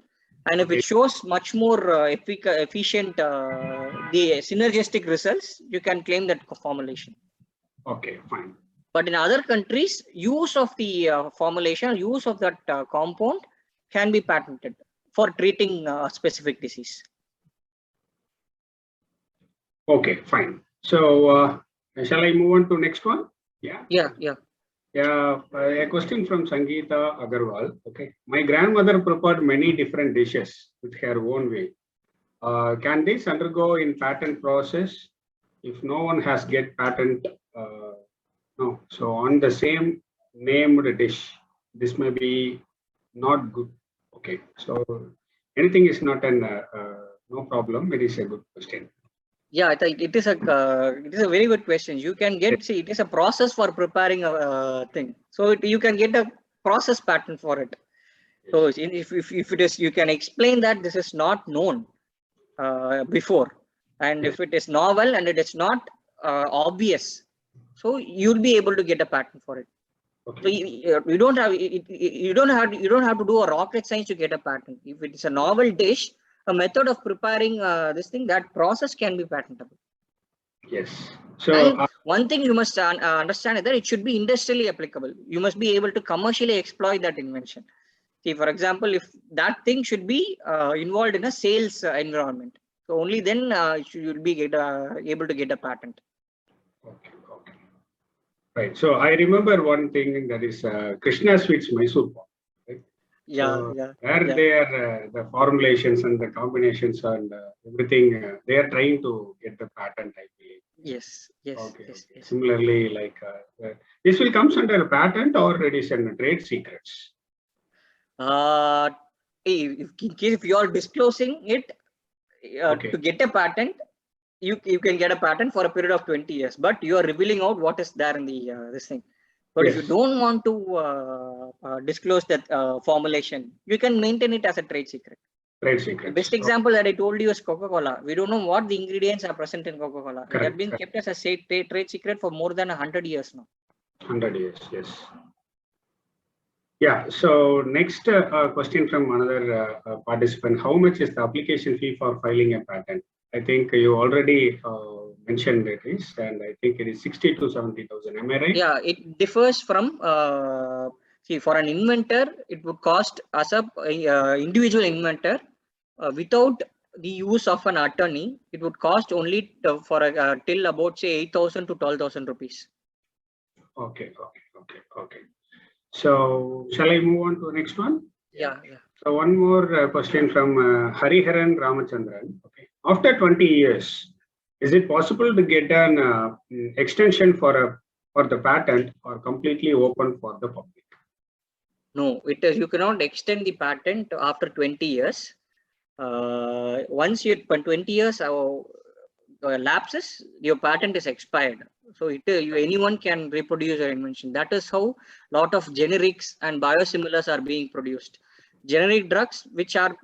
and if it shows much more efficient, the synergistic results, you can claim that formulation. Okay, fine. But in other countries, use of the formulation, use of that compound can be patented for treating a specific disease. Okay, fine. So shall I move on to next one? Yeah. Yeah, yeah. Yeah, a question from Sangeeta Agarwal. Okay, my grandmother prepared many different dishes with her own way. Can this undergo in patent process if no one has get patent? No. So on the same named dish, this may be not good. Okay. So anything is not an no problem. It is a good question. Yeah, it is a very good question. You can get, see, it is a process for preparing a thing. So you can get a process patent for it. So if it is, you can explain that this is not known before, and if it is novel and it is not obvious, so you'll be able to get a patent for it. Okay. So you don't have to do a rocket science to get a patent. If it is a novel dish, a method of preparing this thing, that process can be patentable. Yes. So one thing you must understand is that it should be industrially applicable. You must be able to commercially exploit that invention. See, for example, if that thing should be involved in a sales environment, so only then you will be able to get a patent. Okay. Okay. Right. So I remember one thing, that is Krishna Sweets Mysore Pak. Right? Yeah, so yeah. Where they are the formulations and the combinations and everything, they are trying to get the patent, I believe. Yes, yes. Okay. Yes, okay. yes. Similarly, like this will comes under a patent or it is in trade secrets. If you are disclosing it to get a patent, you can get a patent for a period of 20 years, but you are revealing out what is there in the this thing. But if you don't want to disclose that formulation, you can maintain it as a trade secret. Trade secret. The best example that I told you is Coca-Cola. We don't know what the ingredients are present in Coca-Cola. It has been kept as a trade secret for more than 100 years now. 100 years, yes. Yeah. So next question from another participant: how much is the application fee for filing a patent? I think you already mentioned it is, and I think it is 60 to 70,000. Am I right? Yeah, it differs from see, for an inventor, it would cost as a individual inventor without the use of an attorney. It would cost only for till about say 8,000 to 12,000 rupees. Okay. So shall I move on to the next one? Yeah. So one more question from Hariharan Ramachandran. Okay. After 20 years, is it possible to get an extension for the patent or completely open for the public? No, it is, you cannot extend the patent after 20 years. Once you 20 years lapses, your patent is expired. So anyone can reproduce your invention. That is how lot of generics and biosimilars are being produced. Generic drugs which are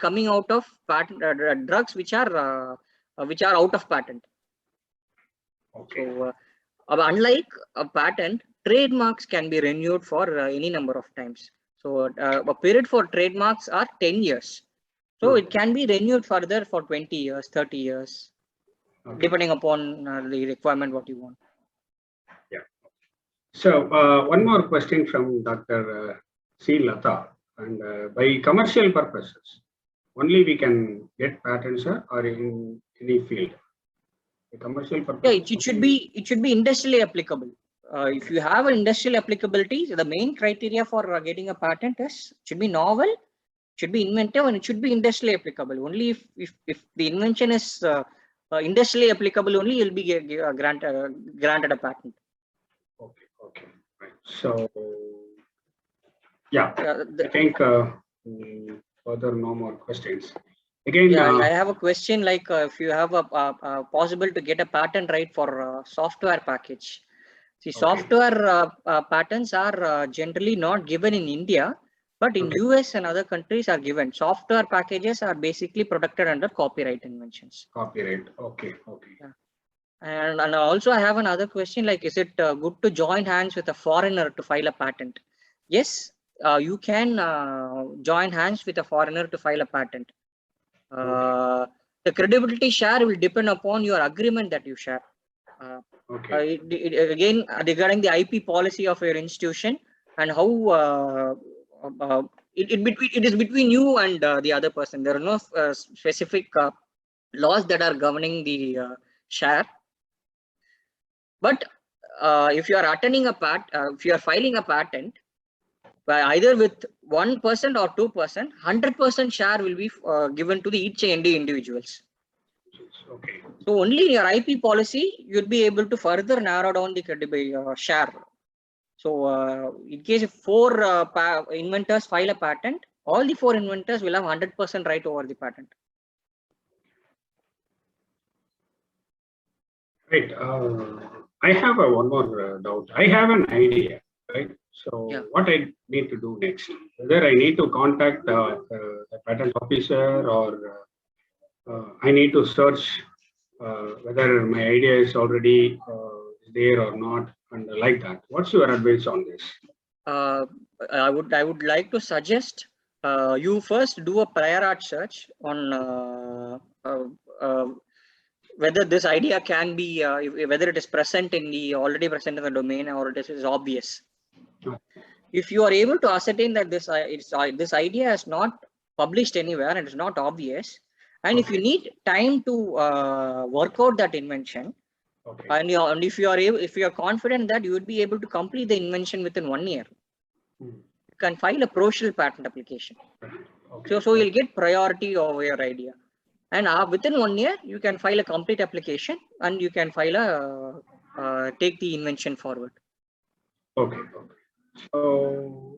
coming out of patent, drugs which are out of patent. Okay. So unlike a patent, trademarks can be renewed for any number of times. So a period for trademarks are 10 years. So it can be renewed further for 20 years, 30 years, depending upon the requirement what you want. Yeah. So one more question from Dr. C. Lata. And by commercial purposes, only we can get patents or in any field. The commercial purpose. Yeah, it should be industrially applicable. If you have an industrial applicability, the main criteria for getting a patent is should be novel, should be inventive, and it should be industrially applicable. Only if the invention is industrially applicable, only you'll be granted a patent. Okay, right. So yeah, I think further no more questions. Again, I have a question like if you have a possible to get a patent right for software package. See, software patents are generally not given in India, but in US and other countries are given. Software packages are basically protected under copyright inventions. Copyright. Okay. Yeah. And also I have another question like, is it good to join hands with a foreigner to file a patent? Yes, you can join hands with a foreigner to file a patent. The credibility share will depend upon your agreement that you share. Again, regarding the IP policy of your institution and how it is between you and the other person. There are no specific laws that are governing the share. But if you are attending if you are filing a patent, either with 1% or 2%, 100% share will be given to the each and individuals. Okay. So only in your IP policy, you'd be able to further narrow down the share. So in case if 4 inventors file a patent, all the 4 inventors will have 100% right over the patent. Right. I have one more doubt. I have an idea, right? So what I need to do next? Whether I need to contact a patent officer or I need to search whether my idea is already there or not, and like that. What's your advice on this? I would like to suggest you first do a prior art search on whether this idea can be whether it is present in the already present in the domain or it is obvious. If you are able to ascertain that this idea is not published anywhere and it's not obvious, and if you need time to work out that invention, and if you are confident that you would be able to complete the invention within 1 year, you can file a partial patent application. So you'll get priority over your idea, and within 1 year you can file a complete application and you can file take the invention forward. Okay. So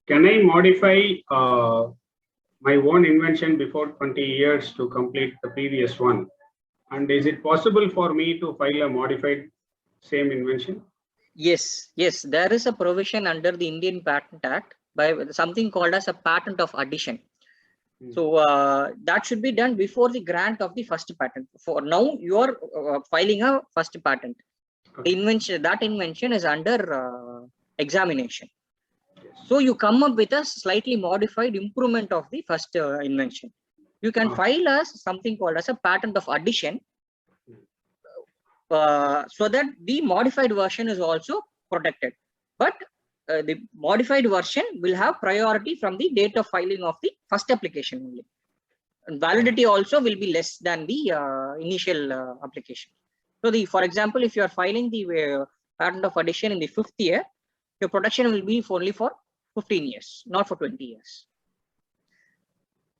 can I modify my own invention before 20 years to complete the previous one? And is it possible for me to file a modified same invention? Yes, there is a provision under the Indian Patent Act by something called as a patent of addition. So that should be done before the grant of the first patent. For now, you are filing a first patent. The invention is under examination. So you come up with a slightly modified improvement of the first invention. You can file as something called as a patent of addition, so that the modified version is also protected. But the modified version will have priority from the date of filing of the first application only. And validity also will be less than the initial application. So for example, if you are filing the patent of addition in the 5th year, your protection will be only for 15 years, not for 20 years.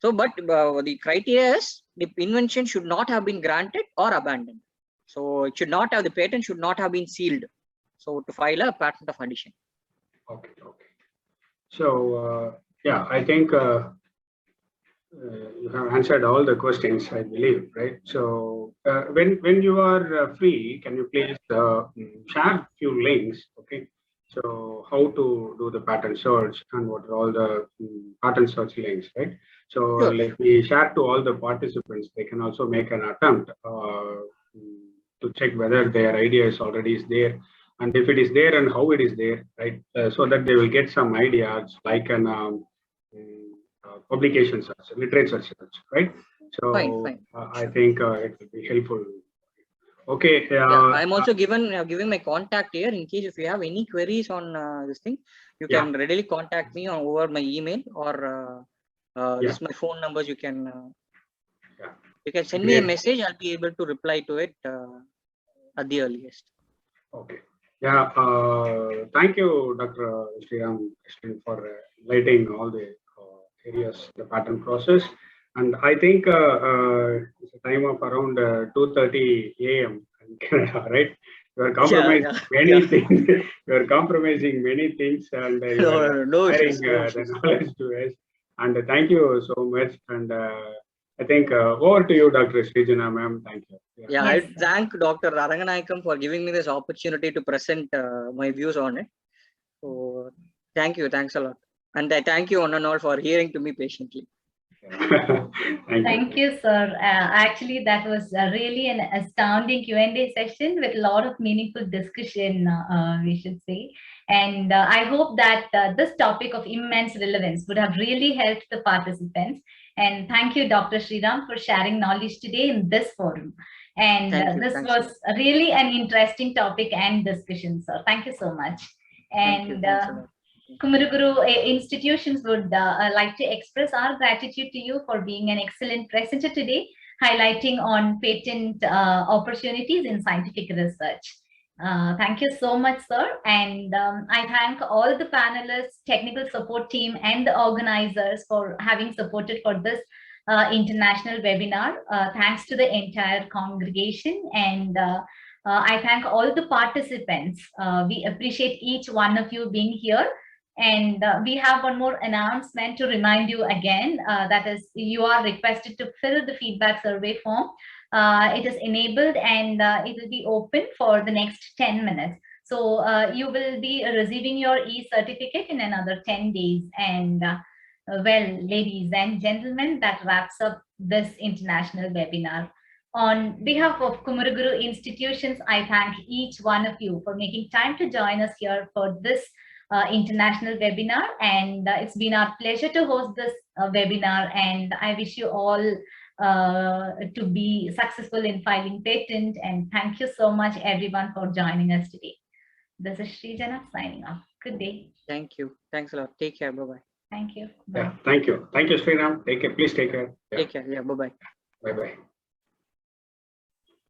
So, but the criteria is the invention should not have been granted or abandoned. So it should not have, the patent should not have been sealed. So to file a patent of addition. Okay. So yeah, I think you have answered all the questions, I believe, right? So when you are free, can you please share few links? Okay. So how to do the pattern search and what are all the pattern search links, right? So Sure. let me share to all the participants. They can also make an attempt to check whether their idea is already there, and if it is there and how it is there, right? So that they will get some ideas like an publication search, literature search, right? So Fine. I think it will be helpful. Okay. I'm also giving my contact here in case if you have any queries on this thing, you can readily contact me over my email or this is my phone numbers. You can send me a message. I'll be able to reply to it at the earliest. Okay. Yeah. Thank you, Dr. Sriram, for lighting all the areas, the pattern process. And I think it's a time of around 2:30 a.m. in Canada, right? You are compromising many things. You are compromising many things, and you are sharing the knowledge to us. And thank you so much. And I think over to you, Dr. Srijana, ma'am. Thank you. Yeah, I thank Dr. Araganayakam for giving me this opportunity to present my views on it. So thank you. Thanks a lot. And I thank you one and all for hearing to me patiently. Thank you, sir. Actually, that was really an astounding Q&A session with a lot of meaningful discussion, we should say. And I hope that this topic of immense relevance would have really helped the participants. And thank you, Dr. Sriram, for sharing knowledge today in this forum. And this was really an interesting topic and discussion, sir. Thank you so much. And Kumaraguru institutions would like to express our gratitude to you for being an excellent presenter today, highlighting on patent opportunities in scientific research. Thank you so much, sir. And I thank all the panelists, technical support team, and the organizers for having supported for this international webinar. Thanks to the entire congregation, and I thank all the participants. We appreciate each one of you being here. And we have one more announcement to remind you again, that is, you are requested to fill the feedback survey form. It is enabled and it will be open for the next 10 minutes. So you will be receiving your e-certificate in another 10 days. And well, ladies and gentlemen, that wraps up this international webinar. On behalf of Kumaraguru institutions, I thank each one of you for making time to join us here for this international webinar, and it's been our pleasure to host this webinar, and I wish you all to be successful in filing patent, and thank you so much everyone for joining us today. This is Srijana signing off. Good day. Thank you. Thanks a lot. Take care. Bye-bye. Thank you. Bye. Yeah, thank you. Thank you, Sriram. Take care. Please take care. Take care. Yeah, bye-bye. Bye-bye.